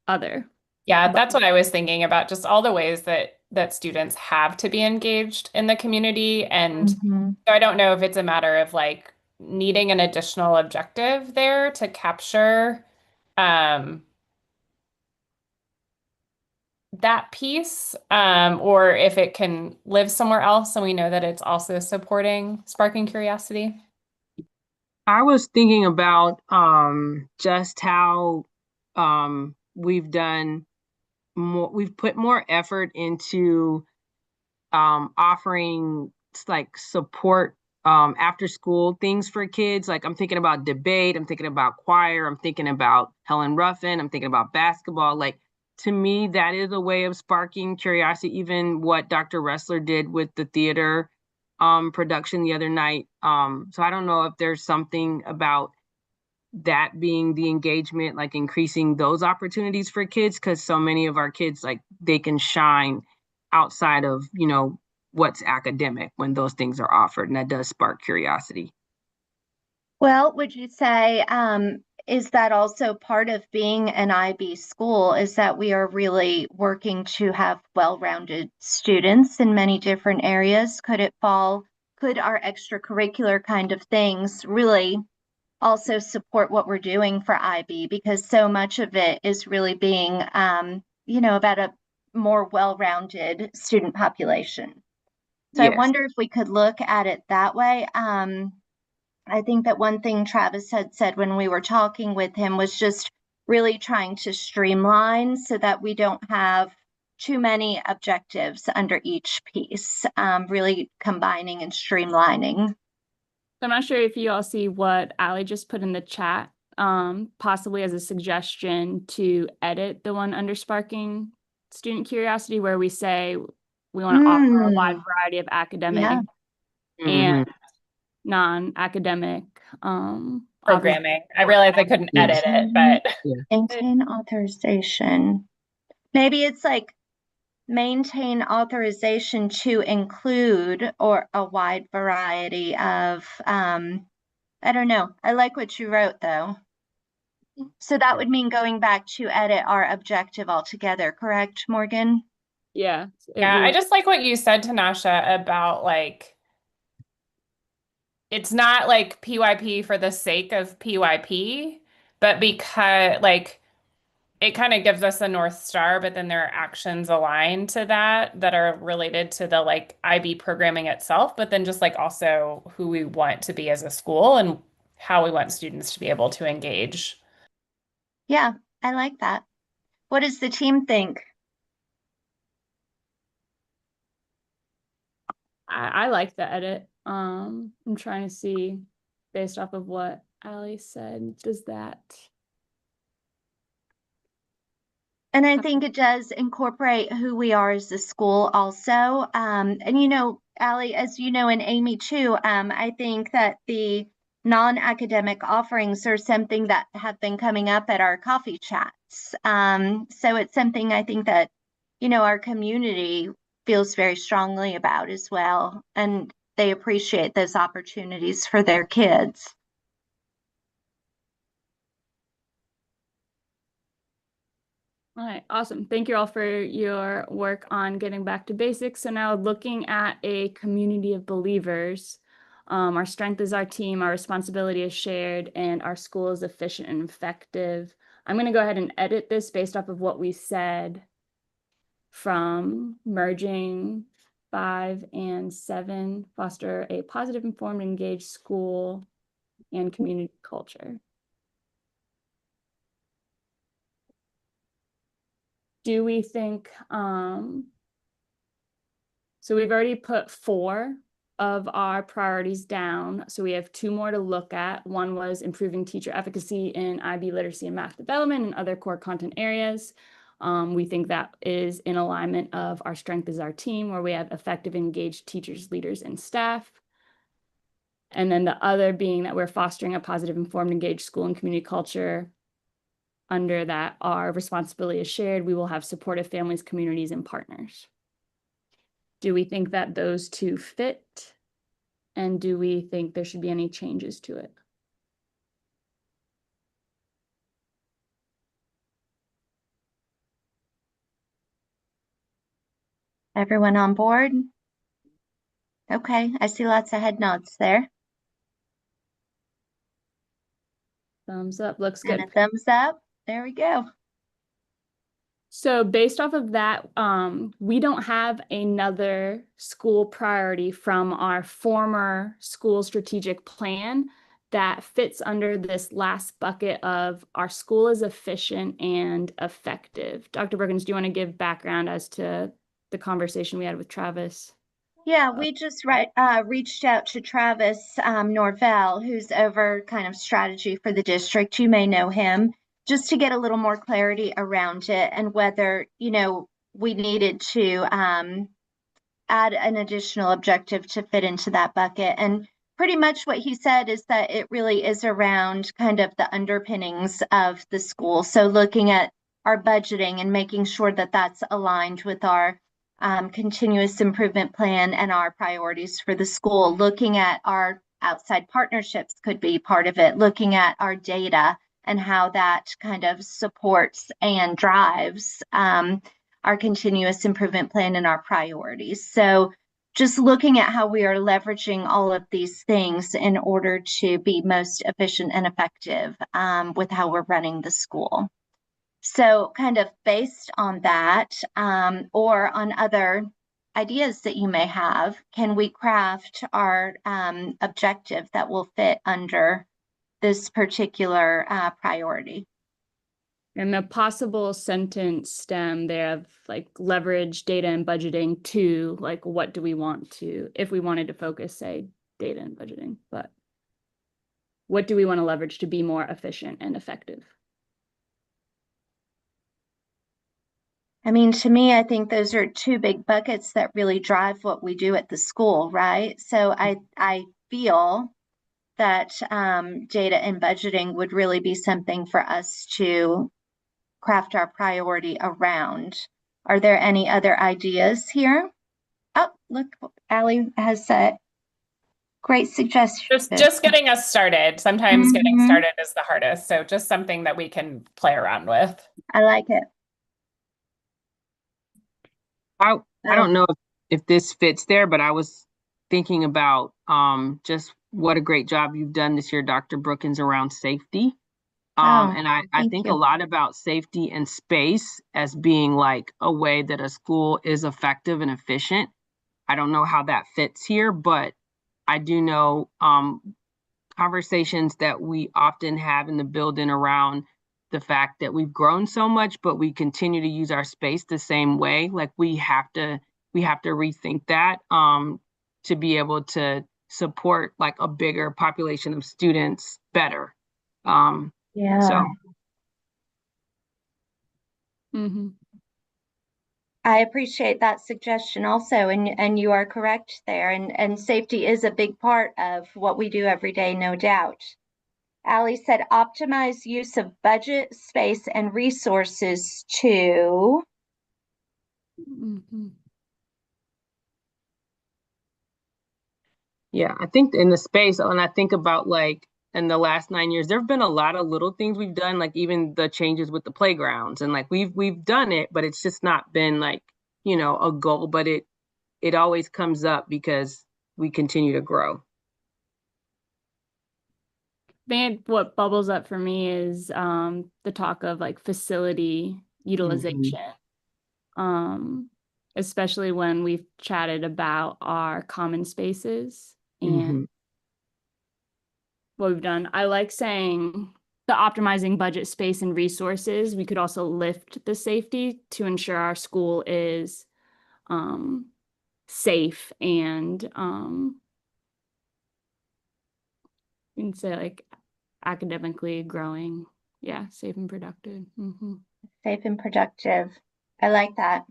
other. Yeah, that's what I was thinking about, just all the ways that students have to be engaged in the community. And so I don't know if it's a matter of like needing an additional objective there to capture that piece, or if it can live somewhere else and we know that it's also supporting sparking curiosity. I was thinking about just how we've put more effort into offering like support after school things for kids. Like I'm thinking about debate, I'm thinking about choir, I'm thinking about Helen Ruffin, I'm thinking about basketball. Like to me, that is a way of sparking curiosity, even what Dr. Ressler did with the theater production the other night. So I don't know if there's something about that being the engagement, like increasing those opportunities for kids, because so many of our kids, like they can shine outside of, what's academic when those things are offered. And that does spark curiosity. Well, would you say, is that also part of being an IB school, is that we are really working to have well-rounded students in many different areas? Could our extracurricular kind of things really also support what we're doing for IB? Because so much of it is really being, about a more well-rounded student population. So I wonder if we could look at it that way. I think that one thing Travis had said when we were talking with him was just really trying to streamline so that we don't have too many objectives under each piece, really combining and streamlining. I'm not sure if you all see what Allie just put in the chat, possibly as a suggestion to edit the one under sparking student curiosity, where we say we want to offer a wide variety of academic and non-academic Programming. I realized I couldn't edit it, but maintain authorization. Maybe it's like maintain authorization to include or a wide variety of, I don't know. I like what you wrote though. So that would mean going back to edit our objective altogether, correct, Morgan? Yeah. I just like what you said, Tanasha, about like it's not like PYP for the sake of PYP, but because like it kind of gives us a North Star, but then there are actions aligned to that are related to the like IB programming itself, but then just like also who we want to be as a school and how we want students to be able to engage. Yeah, I like that. What does the team think? I like the edit. I'm trying to see based off of what Ali said, does that? And I think it does incorporate who we are as a school also. And you know, Allie, as you know, and Amy too, I think that the non-academic offerings are something that have been coming up at our coffee chats. So it's something I think that, you know, our community feels very strongly about as well. And they appreciate those opportunities for their kids. All right, awesome. Thank you all for your work on getting back to basics. So now looking at a community of believers, our strength is our team, our responsibility is shared, and our school is efficient and effective. I'm going to go ahead and edit this based off of what we said from merging 5 and 7, foster a positive, informed, engaged school and community culture. Do we think, so we've already put 4 of our priorities down. So we have 2 more to look at. One was improving teacher efficacy in IB literacy and math development and other core content areas. We think that is in alignment of our strength is our team, where we have effective, engaged teachers, leaders, and staff. And then the other being that we're fostering a positive, informed, engaged school and community culture. Under that, our responsibility is shared. We will have supportive families, communities, and partners. Do we think that those 2 fit? And do we think there should be any changes to it? Everyone on board? Okay, I see lots of head nods there. Thumbs up, looks And good. a thumbs up. There we go. So based off of that, we don't have another school priority from our former school strategic plan that fits under this last bucket of our school is efficient and effective. Dr. Brookins, do you want to give background as to the conversation we had with Travis? Yeah, we just reached out to Travis Norvell, who's over kind of strategy for the district. You may know him, just to get a little more clarity around it and whether, you know, we needed to add an additional objective to fit into that bucket. And pretty much what he said is that it really is around kind of the underpinnings of the school. So looking at our budgeting and making sure that that's aligned with our continuous improvement plan and our priorities for the school. Looking at our outside partnerships could be part of it. Looking at our data and how that kind of supports and drives our continuous improvement plan and our priorities. So just looking at how we are leveraging all of these things in order to be most efficient and effective with how we're running the school. So kind of based on that or on other ideas that you may have, can we craft our objective that will fit under this particular priority? And the possible sentence stem there of like leverage data and budgeting to like, what do we want to, if we wanted to focus, say, data and budgeting, but what do we want to leverage to be more efficient and effective? I mean, to me, I think those are 2 big buckets that really drive what we do at the school, right? So I feel that data and budgeting would really be something for us to craft our priority around. Are there any other ideas here? Oh, look, Allie has a great suggestion. Just getting us started. Sometimes getting started is the hardest. So just something that we can play around with. I like it. I don't know if this fits there, but I was thinking about just what a great job you've done this year, Dr. Brookins, around safety. And I think a lot about safety and space as being like a way that a school is effective and efficient. I don't know how that fits here, but I do know conversations that we often have in the building around the fact that we've grown so much, but we continue to use our space the same way. Like we have to rethink that to be able to support like a bigger population of students better. Yeah. So Mm-hmm. I appreciate that suggestion also, and you are correct there. And safety is a big part of what we do every day, no doubt. Allie said, optimize use of budget, space, and resources to. Mm-hmm. yeah, I think in the space, and I think about like in the last 9 years, there have been a lot of little things we've done, like even the changes with the playgrounds, and like we've done it, but it's just not been like, you know, a goal, but it always comes up because we continue to grow. I think what bubbles up for me is the talk of like facility utilization. Especially when we've chatted about our common spaces and what we've done. I like saying the optimizing budget, space, and resources. We could also lift the safety to ensure our school is safe and you can say like academically growing. Yeah, safe and productive. Mm-hmm. Safe and productive. I like that.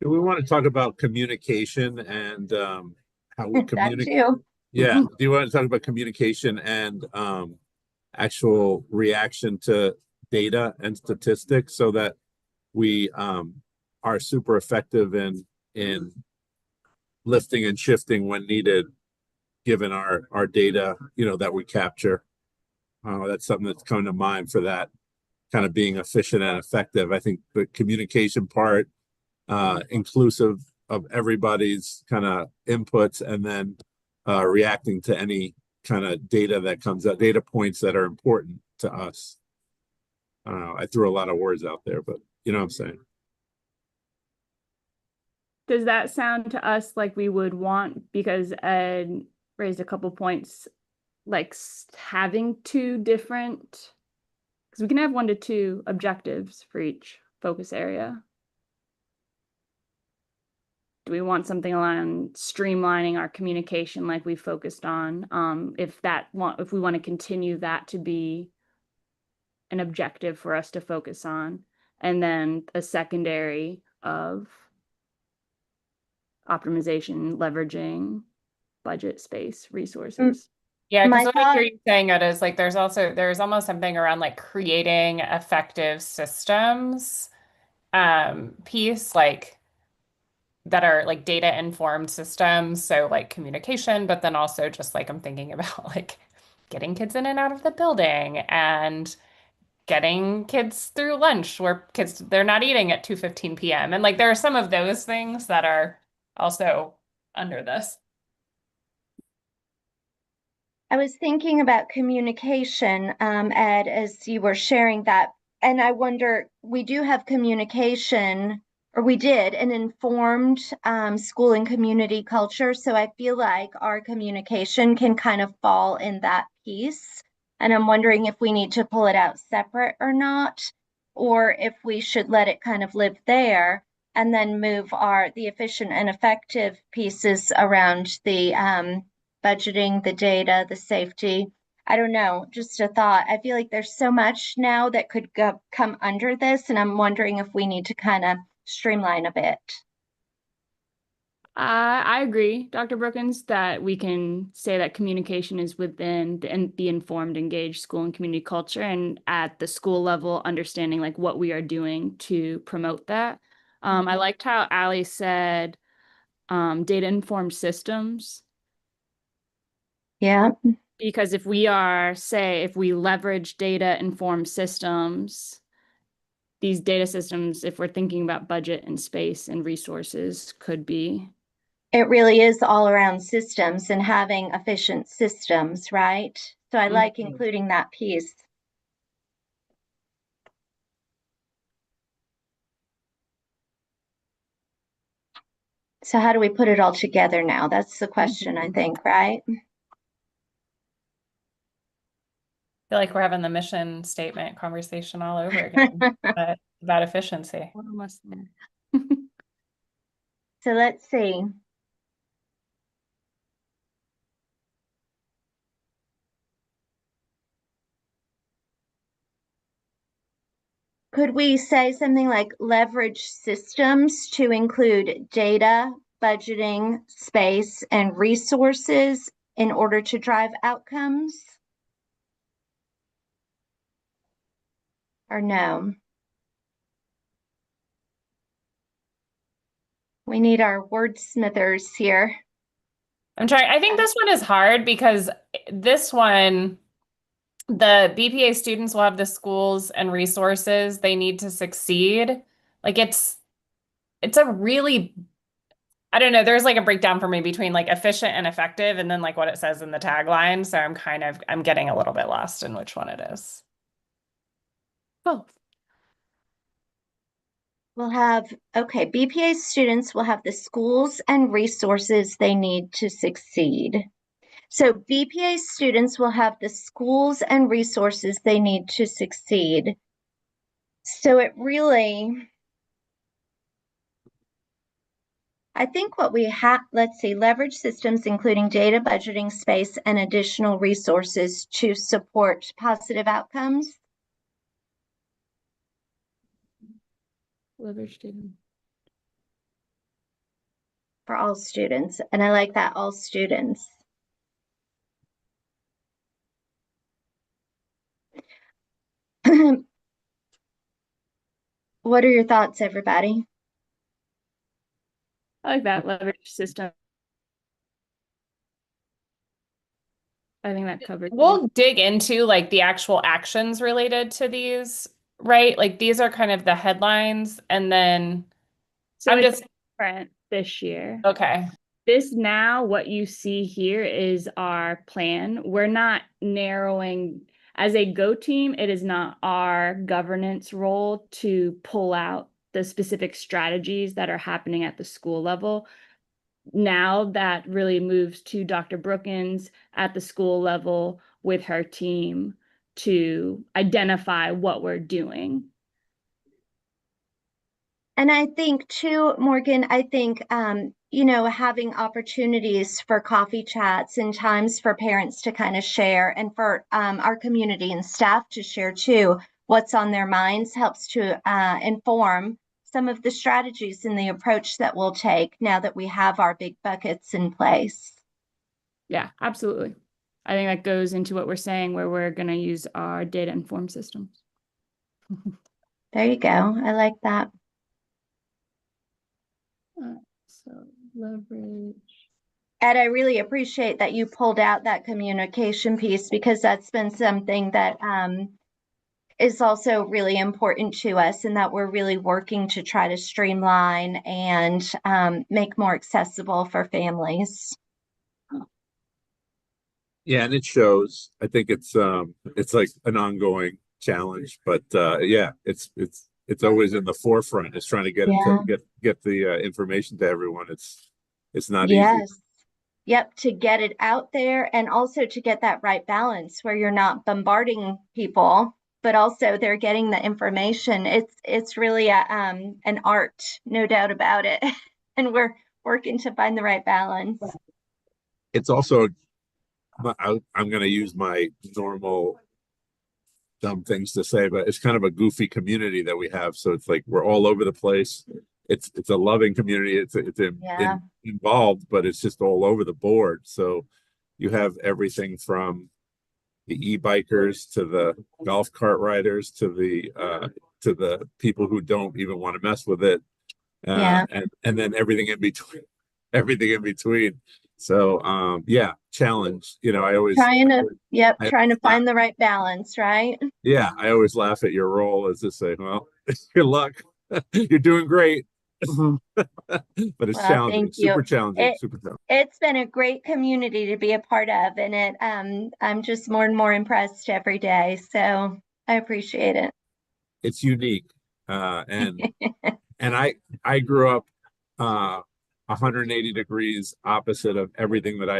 Do we want to talk about communication and how we That communicate? too. Yeah. Do you want to talk about communication and actual reaction to data and statistics so that we are super effective in lifting and shifting when needed, given our data, you know, that we capture? That's something that's coming to mind for that kind of being efficient and effective. I think the communication part, inclusive of everybody's kind of inputs, and then reacting to any kind of data that comes out, data points that are important to us. I don't know, I threw a lot of words out there, but you know what I'm saying. Does that sound to us like we would want, because Ed raised a couple points, like having two different, because we can have 1 to 2 objectives for each focus area. Do we want something around streamlining our communication like we focused on? If we want to continue that to be an objective for us to focus on, and then a secondary of optimization, leveraging budget, space, resources. Yeah, because My what I thought, hear you saying, it is like there's almost something around like creating effective systems piece, like that are like data informed systems. So like communication, but then also just like I'm thinking about like getting kids in and out of the building and getting kids through lunch where kids they're not eating at 2:15 p.m. And like there are some of those things that are also under this. I was thinking about communication, Ed, as you were sharing that. And I wonder, we do have communication, or we did, an informed school and community culture. So I feel like our communication can kind of fall in that piece. And I'm wondering if we need to pull it out separate or not, or if we should let it kind of live there and then move the efficient and effective pieces around the budgeting, the data, the safety. I don't know, just a thought. I feel like there's so much now that could come under this, and I'm wondering if we need to kind of streamline a bit. I agree, Dr. Brookins, that we can say that communication is within the informed, engaged school and community culture, and at the school level, understanding like what we are doing to promote that. I liked how Allie said data informed systems. Yeah. Because if we leverage data informed systems, these data systems, if we're thinking about budget and space and resources, could be. It really is all around systems and having efficient systems, right? So I like including that piece. So how do we put it all together now? That's the question, I think, right? Feel like we're having the mission statement conversation all over again, but about efficiency. Almost there. So let's see. Could we say something like leverage systems to include data, budgeting, space, and resources in order to drive outcomes? Or no? We need our wordsmithers here. I'm trying. I think this one is hard because this one, the BPA students will have the schools and resources they need to succeed. Like it's a really, I don't know, there's like a breakdown for me between like efficient and effective and then like what it says in the tagline. So I'm getting a little bit lost in which one it is. Both. We'll have, okay, BPA students will have the schools and resources they need to succeed. So BPA students will have the schools and resources they need to succeed. So it really, I think what we have, let's see, leverage systems, including data, budgeting, space, and additional resources to support positive outcomes. Leverage data. For all students. And I like that, all students. What are your thoughts, everybody? I like that leverage system. I think that covers. We'll dig into like the actual actions related to these, right? Like these are kind of the headlines and then So I'm it's just different this year. okay. This now, what you see here is our plan. We're not narrowing as a Go team. It is not our governance role to pull out the specific strategies that are happening at the school level. Now that really moves to Dr. Brookins at the school level with her team to identify what we're doing. And I think too, Morgan, I think, you know, having opportunities for coffee chats and times for parents to kind of share and for our community and staff to share too what's on their minds helps to inform some of the strategies and the approach that we'll take now that we have our big buckets in place. Yeah, absolutely. I think that goes into what we're saying, where we're going to use our data informed systems. There you go. I like that. So leverage. Ed, I really appreciate that you pulled out that communication piece because that's been something that is also really important to us and that we're really working to try to streamline and make more accessible for families. Yeah, and it shows. I think it's like an ongoing challenge, but yeah, it's always in the forefront. It's trying to get it to get the information to everyone. It's not easy. Yep, to get it out there and also to get that right balance where you're not bombarding people, but also they're getting the information. It's really an art, no doubt about it. And we're working to find the right balance. It's also, I'm going to use my normal dumb things to say, but it's kind of a goofy community that we have. So it's like we're all over the place. It's a loving community. It's involved, but it's just all over the board. So you have everything from the e-bikers to the golf cart riders to the people who don't even want to mess with it, and then everything in between. So yeah, challenge. You know, I always trying to find the right balance, right? Yeah, I always laugh at your role as to say, well, good luck. You're doing great. But it's challenging, super challenging, super challenging. It's been a great community to be a part of, and I'm just more and more impressed every day. So I appreciate it. It's unique, and I grew up 180 degrees opposite of everything that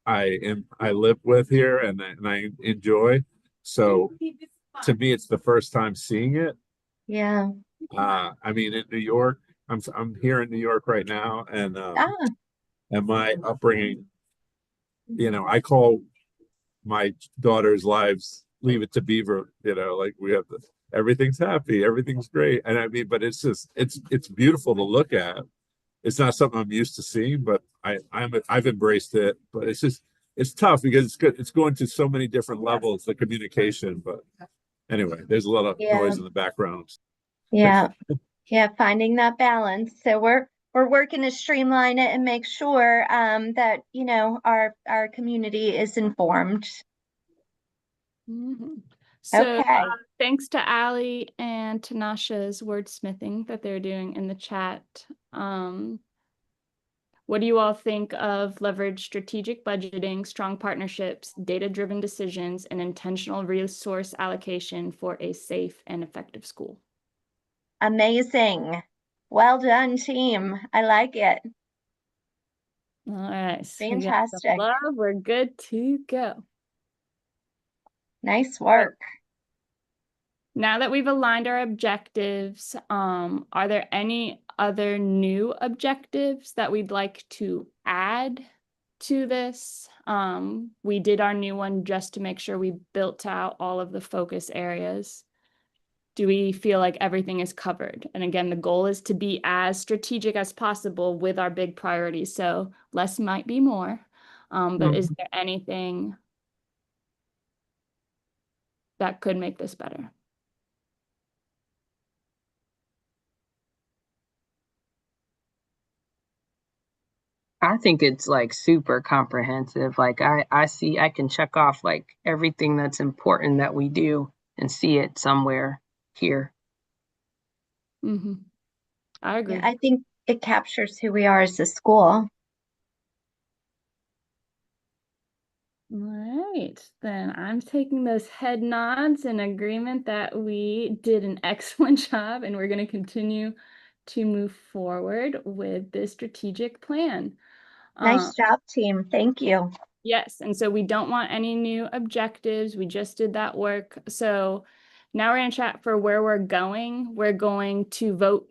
I live with here and I enjoy. So to me, it's the first time seeing it. Yeah. I mean, in New York, I'm here in New York right now, and my upbringing, you know, I call my daughter's lives Leave It to Beaver. You know, like we have everything's happy, everything's great. And I mean, but it's just it's beautiful to look at. It's not something I'm used to seeing, but I've embraced it. But it's just it's tough because it's going to so many different levels, the communication. But anyway, there's a lot of Yeah, noise in the background. yeah, yeah, finding that balance. So we're working to streamline it and make sure that, you know, our community is informed. Mhm. So Okay. thanks to Allie and Tanasha's wordsmithing that they're doing in the chat. What do you all think of leverage strategic budgeting, strong partnerships, data-driven decisions, and intentional resource allocation for a safe and effective school? Amazing. Well done, team. I like it. All right, so we got the Fantastic. love. We're good to go. Nice work. Now that we've aligned our objectives, are there any other new objectives that we'd like to add to this? We did our new one just to make sure we built out all of the focus areas. Do we feel like everything is covered? And again, the goal is to be as strategic as possible with our big priorities. So less might be more. But is there anything that could make this better? I think it's like super comprehensive. Like I see I can check off like everything that's important that we do and see it somewhere here. Mm-hmm. I agree. Yeah, I think it captures who we are as a school. All right, then I'm taking those head nods in agreement that we did an excellent job and we're going to continue to move forward with this strategic plan. Nice job, team. Thank you. Yes, and so we don't want any new objectives. We just did that work. So now we're going to chat for where we're going. We're going to vote,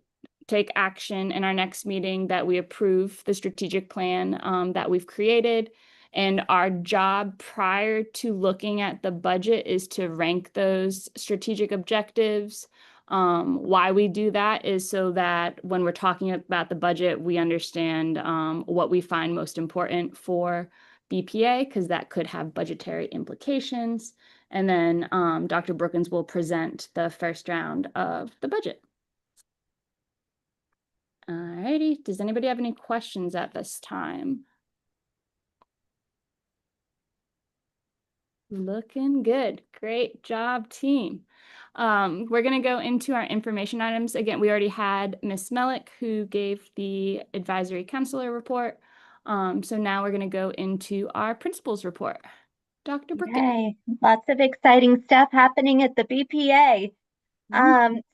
take action in our next meeting that we approve the strategic plan that we've created. And our job prior to looking at the budget is to rank those strategic objectives. Why we do that is so that when we're talking about the budget, we understand what we find most important for BPA, because that could have budgetary implications. And then Dr. Brookins will present the first round of the budget. All righty. Does anybody have any questions at this time? Looking good. Great job, team. We're going to go into our information items. Again, we already had Ms. Mellick who gave the advisory counselor report. So now we're going to go into our principal's report. Dr. Brookins. Okay, lots of exciting stuff happening at the BPA.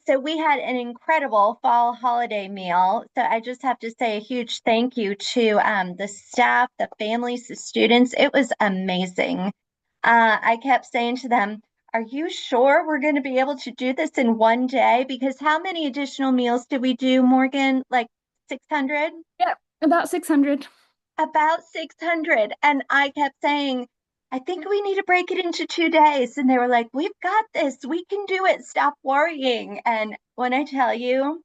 So we had an incredible fall holiday meal. So I just have to say a huge thank you to the staff, the families, the students. It was amazing. I kept saying to them, are you sure we're going to be able to do this in one day? Because how many additional meals did we do, Morgan? Like 600? Yep, about 600. About 600. And I kept saying, I think we need to break it into 2 days. And they were like, we've got this. We can do it. Stop worrying. And when I tell you,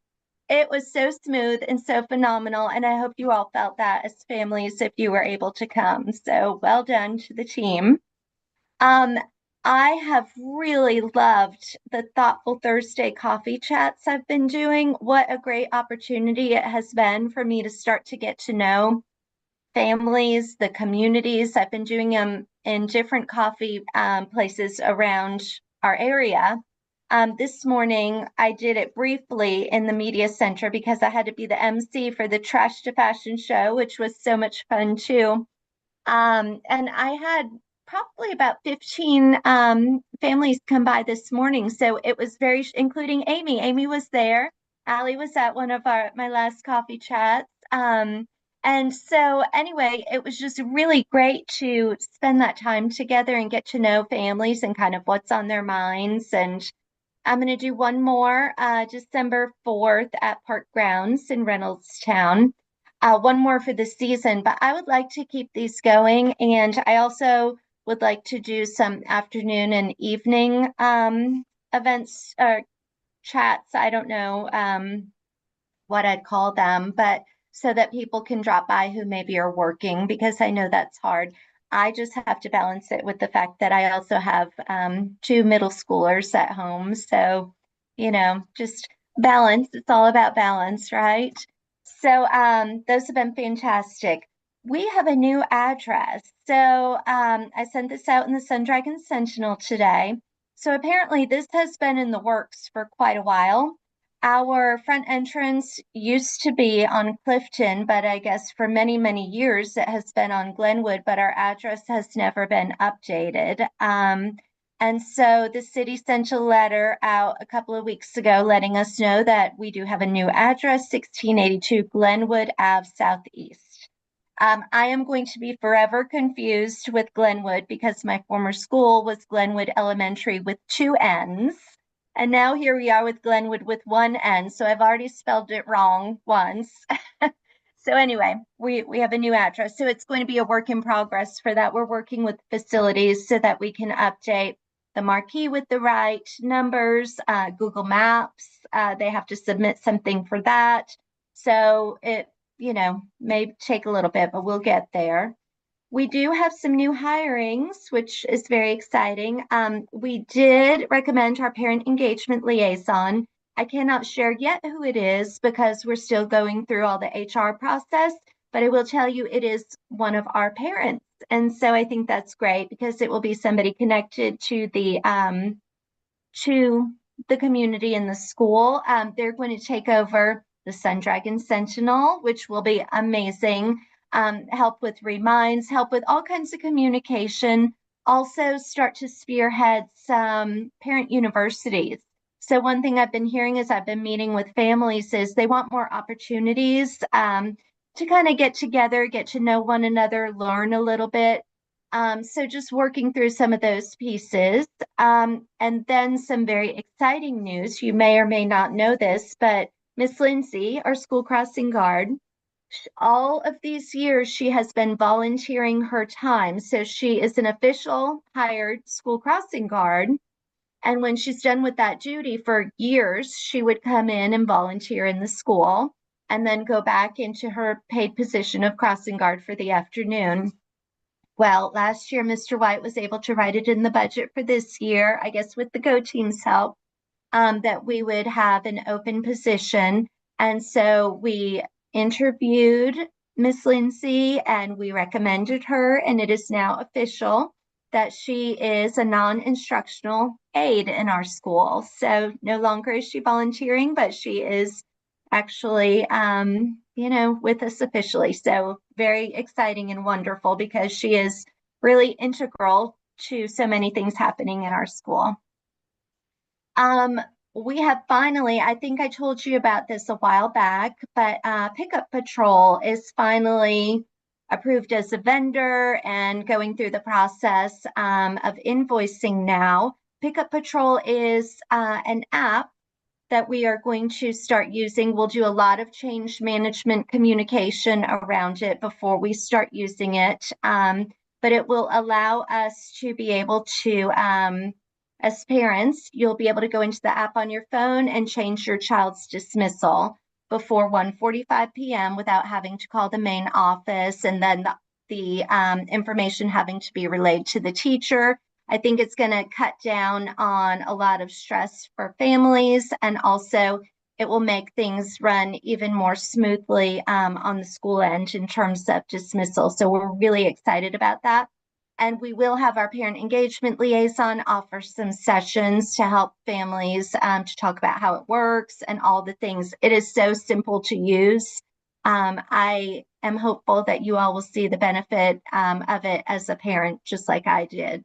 it was so smooth and so phenomenal. And I hope you all felt that as families if you were able to come. So well done to the team. I have really loved the Thoughtful Thursday coffee chats I've been doing. What a great opportunity it has been for me to start to get to know families, the communities. I've been doing them in different coffee places around our area. This morning, I did it briefly in the media center because I had to be the MC for the Trash to Fashion show, which was so much fun too. And I had probably about 15 families come by this morning. So it was very, including Amy. Amy was there. Allie was at one of my last coffee chats. And so anyway, it was just really great to spend that time together and get to know families and kind of what's on their minds. And I'm going to do one more December 4th at Park Grounds in Reynoldstown. One more for the season, but I would like to keep these going. And I also would like to do some afternoon and evening events or chats. I don't know what I'd call them, but so that people can drop by who maybe are working, because I know that's hard. I just have to balance it with the fact that I also have two middle schoolers at home. So, just balance. It's all about balance, right? So those have been fantastic. We have a new address. So I sent this out in the Sun Dragon Sentinel today. So apparently this has been in the works for quite a while. Our front entrance used to be on Clifton, but I guess for many, many years it has been on Glenwood, but our address has never been updated. And so the city sent a letter out a couple of weeks ago letting us know that we do have a new address, 1682 Glenwood Ave Southeast. I am going to be forever confused with Glenwood because my former school was Glenwood Elementary with 2 N's. And now here we are with Glenwood with 1 N. So I've already spelled it wrong once. So anyway, we have a new address. So it's going to be a work in progress. For that, we're working with facilities so that we can update the marquee with the right numbers, Google Maps. They have to submit something for that. So it, may take a little bit, but we'll get there. We do have some new hirings, which is very exciting. We did recommend our parent engagement liaison. I cannot share yet who it is because we're still going through all the HR process, but I will tell you it is one of our parents. And so I think that's great because it will be somebody connected to the community in the school. They're going to take over the Sun Dragon Sentinel, which will be amazing. Help with reminds, help with all kinds of communication, also start to spearhead some parent universities. So one thing I've been hearing as I've been meeting with families is they want more opportunities to kind of get together, get to know one another, learn a little bit. So just working through some of those pieces. And then some very exciting news. You may or may not know this, but Miss Lindsay, our school crossing guard, all of these years, she has been volunteering her time. So she is an official hired school crossing guard. And when she's done with that duty for years, she would come in and volunteer in the school and then go back into her paid position of crossing guard for the afternoon. Well, last year, Mr. White was able to write it in the budget for this year, I guess with the Go Team's help, that we would have an open position. And so we interviewed Miss Lindsay and we recommended her, and it is now official that she is a non-instructional aide in our school. So no longer is she volunteering, but she is actually, with us officially. So very exciting and wonderful because she is really integral to so many things happening in our school. We have finally, I think I told you about this a while back, but Pickup Patrol is finally approved as a vendor and going through the process of invoicing now. Pickup Patrol is an app that we are going to start using. We'll do a lot of change management communication around it before we start using it. But it will allow us to be able to, as parents, you'll be able to go into the app on your phone and change your child's dismissal before 1:45 p.m. without having to call the main office and then the information having to be relayed to the teacher. I think it's going to cut down on a lot of stress for families, and also it will make things run even more smoothly on the school end in terms of dismissal. So we're really excited about that. And we will have our parent engagement liaison offer some sessions to help families to talk about how it works and all the things. It is so simple to use. I am hopeful that you all will see the benefit of it as a parent, just like I did.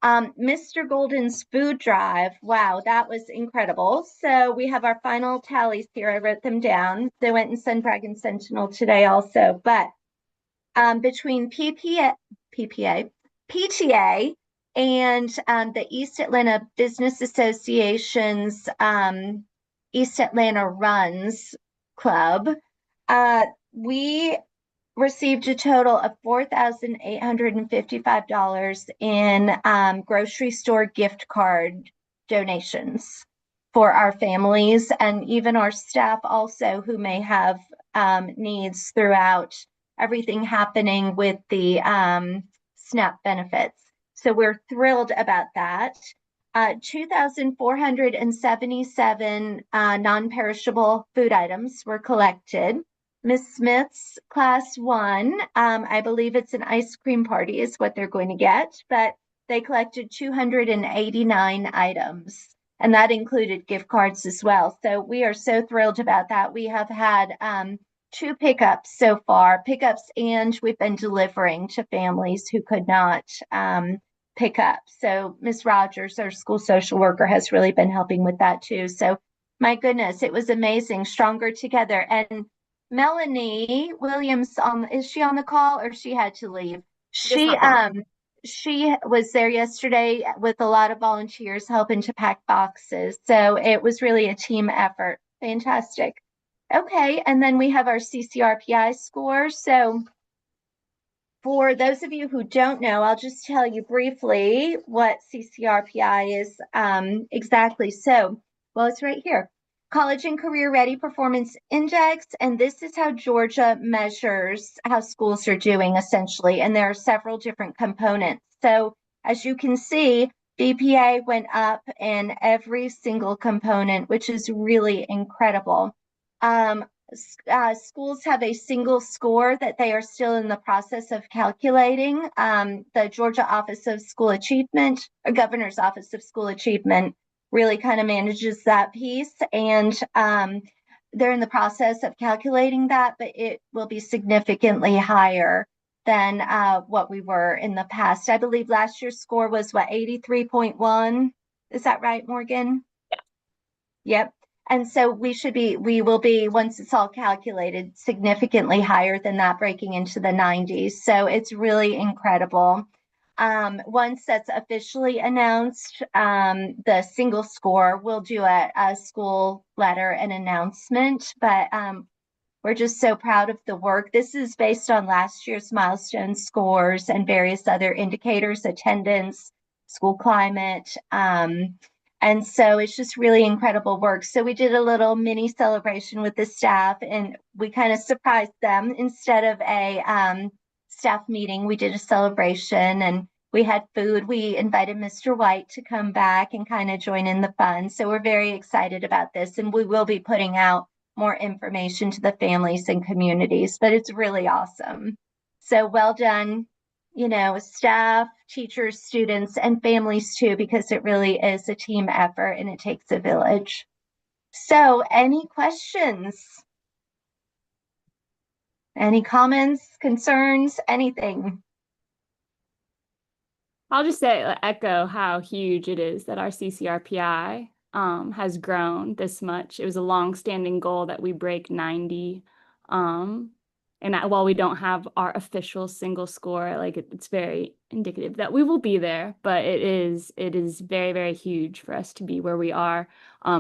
Mr. Golden's food drive. Wow, that was incredible. So we have our final tallies here. I wrote them down. They went in Sun Dragon Sentinel today also. But between PTA, and the East Atlanta Business Association's East Atlanta Runs Club, we received a total of $4,855 in grocery store gift card donations for our families and even our staff also who may have needs throughout everything happening with the SNAP benefits. So we're thrilled about that. 2,477 non-perishable food items were collected. Miss Smith's class 1, I believe it's an ice cream party is what they're going to get, but they collected 289 items, and that included gift cards as well. So we are so thrilled about that. We have had 2 pickups so far, and we've been delivering to families who could not pick up. So Miss Rogers, our school social worker, has really been helping with that too. So my goodness, it was amazing. Stronger together. And Melanie Williams, is she on the call or she had to leave? She was there yesterday with a lot of volunteers helping to pack boxes. So it was really a team effort. Fantastic. Okay, and then we have our CCRPI score. So for those of you who don't know, I'll just tell you briefly what CCRPI is exactly. So, well, it's right here. College and Career Ready Performance Index, and this is how Georgia measures how schools are doing essentially, and there are several different components. So as you can see, BPA went up in every single component, which is really incredible. Schools have a single score that they are still in the process of calculating. The Georgia Office of School Achievement, or Governor's Office of School Achievement, really kind of manages that piece, and they're in the process of calculating that, but it will be significantly higher than what we were in the past. I believe last year's score was 83.1. Is that right, Morgan? Yeah. Yep. And so we will be, once it's all calculated, significantly higher than that, breaking into the 90s. So it's really incredible. Once that's officially announced, the single score, we'll do a school letter and announcement, but we're just so proud of the work. This is based on last year's milestone scores and various other indicators, attendance, school climate, and so it's just really incredible work. So we did a little mini celebration with the staff, and we kind of surprised them. Instead of a staff meeting, we did a celebration, and we had food. We invited Mr. White to come back and kind of join in the fun. So we're very excited about this, and we will be putting out more information to the families and communities, but it's really awesome. So well done, staff, teachers, students, and families too, because it really is a team effort and it takes a village. So any questions? Any comments, concerns, anything? I'll just echo how huge it is that our CCRPI has grown this much. It was a long-standing goal that we break 90. And while we don't have our official single score, it's very indicative that we will be there, but it is very, very huge for us to be where we are.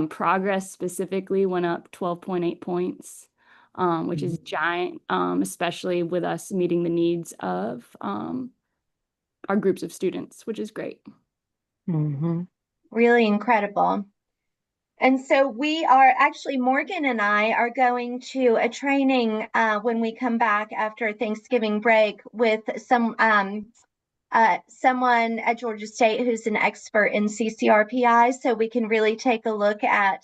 Progress specifically went up 12.8 points, which is giant, especially with us meeting the needs of our groups of students, which is great. Mm-hmm. Really incredible. And so we are actually, Morgan and I are going to a training when we come back after Thanksgiving break with someone at Georgia State who's an expert in CCRPI, so we can really take a look at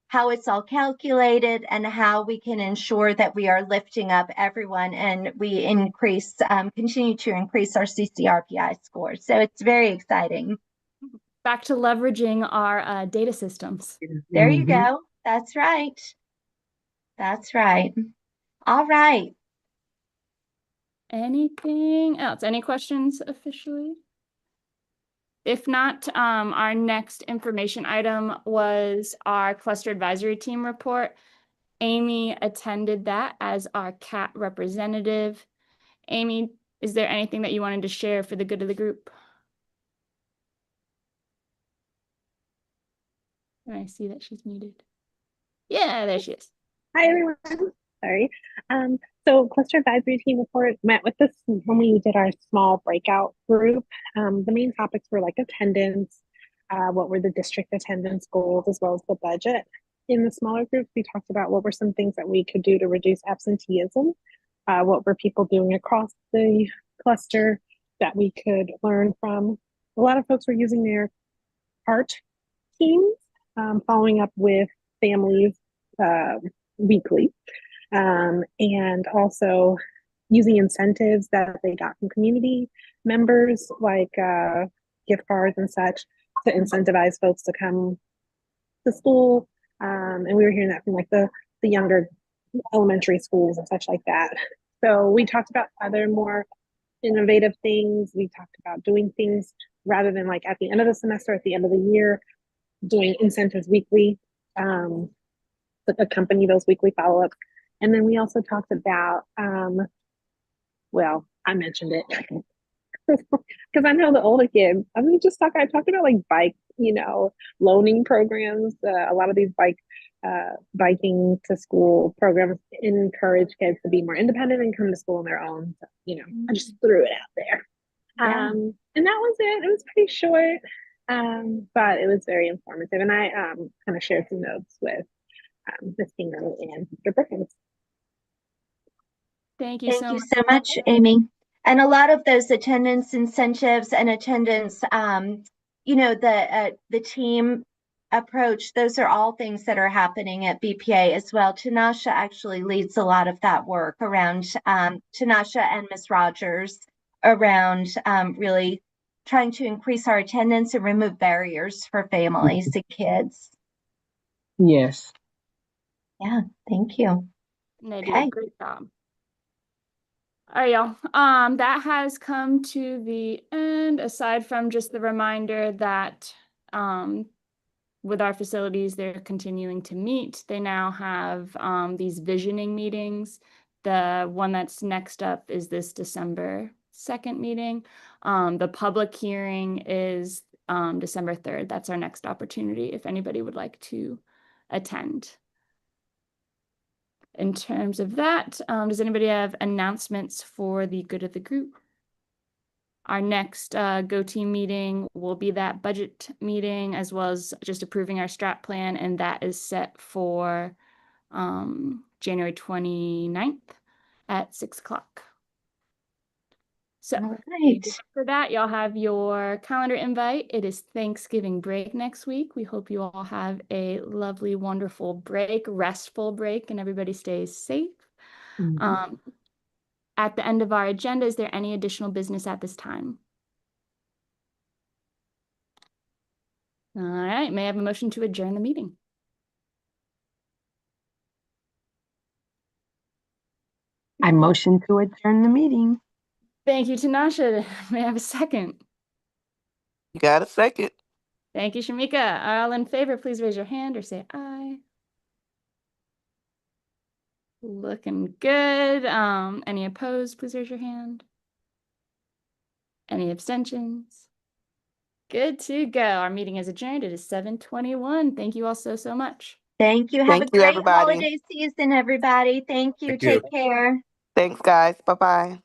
how it's all calculated and how we can ensure that we are lifting up everyone and we continue to increase our CCRPI scores. So it's very exciting. Back to leveraging our data systems. There you go. That's right. That's right. All right. Anything else? Any questions officially? If not, our next information item was our cluster advisory team report. Amy attended that as our CAT representative. Amy, is there anything that you wanted to share for the good of the group? I see that she's muted. Yeah, there she is. Hi, everyone. Sorry. So cluster advisory team report met with this when we did our small breakout group. The main topics were like attendance, what were the district attendance goals, as well as the budget. In the smaller groups, we talked about what were some things that we could do to reduce absenteeism. What were people doing across the cluster that we could learn from. A lot of folks were using their art teams, following up with families weekly, and also using incentives that they got from community members, like gift cards and such, to incentivize folks to come to school. And we were hearing that from like the younger elementary schools and such like that. So we talked about other more innovative things. We talked about doing things rather than like at the end of the semester, at the end of the year, doing incentives weekly that accompany those weekly follow-ups. And then we also talked about, well, I mentioned it because I know the older kids. I talked about like bike, loaning programs. A lot of these biking to school programs encourage kids to be more independent and come to school on their own. So, I just threw it out there. Yeah. And that was it. It was pretty short, but it was very informative. And I kind of shared some notes with Ms. Kingham and Mr. Perkins. Thank you Thank you so much, Amy. And a lot of those attendance incentives and attendance, the team approach, those are all things that are happening at BPA as well. Tanasha actually leads a lot of that work around, Tanasha and Ms. Rogers, around really trying to increase our attendance and remove barriers for families and kids. Yes. Yeah, thank you. And they do a great job. All right, y'all. That has come to the end, aside from just the reminder that with our facilities, they're continuing to meet. They now have these visioning meetings. The one that's next up is this December 2nd meeting. The public hearing is December 3rd. That's our next opportunity if anybody would like to attend. In terms of that, does anybody have announcements for the good of the group? Our next Go Team meeting will be that budget meeting, as well as just approving our strat plan, and that is set for January 29th at 6 o'clock. So for that, y'all have your calendar invite. It is Thanksgiving break next week. We hope you all have a lovely, wonderful break, restful break, and everybody stays safe. Mm-hmm. At the end of our agenda, is there any additional business at this time? All right, may I have a motion to adjourn the meeting? I motion to adjourn the meeting. Thank you, Tanasha. May I have a second? You got a second. Thank you, Shamika. All in favor, please raise your hand or say aye. Looking good. Any opposed, please raise your hand. Any abstentions? Good to go. Our meeting is adjourned. It is 7:21. Thank you all so much. Thank you. Have a great holiday season, everybody. Thank you. Thank you. Take care. Thanks, guys. Bye-bye.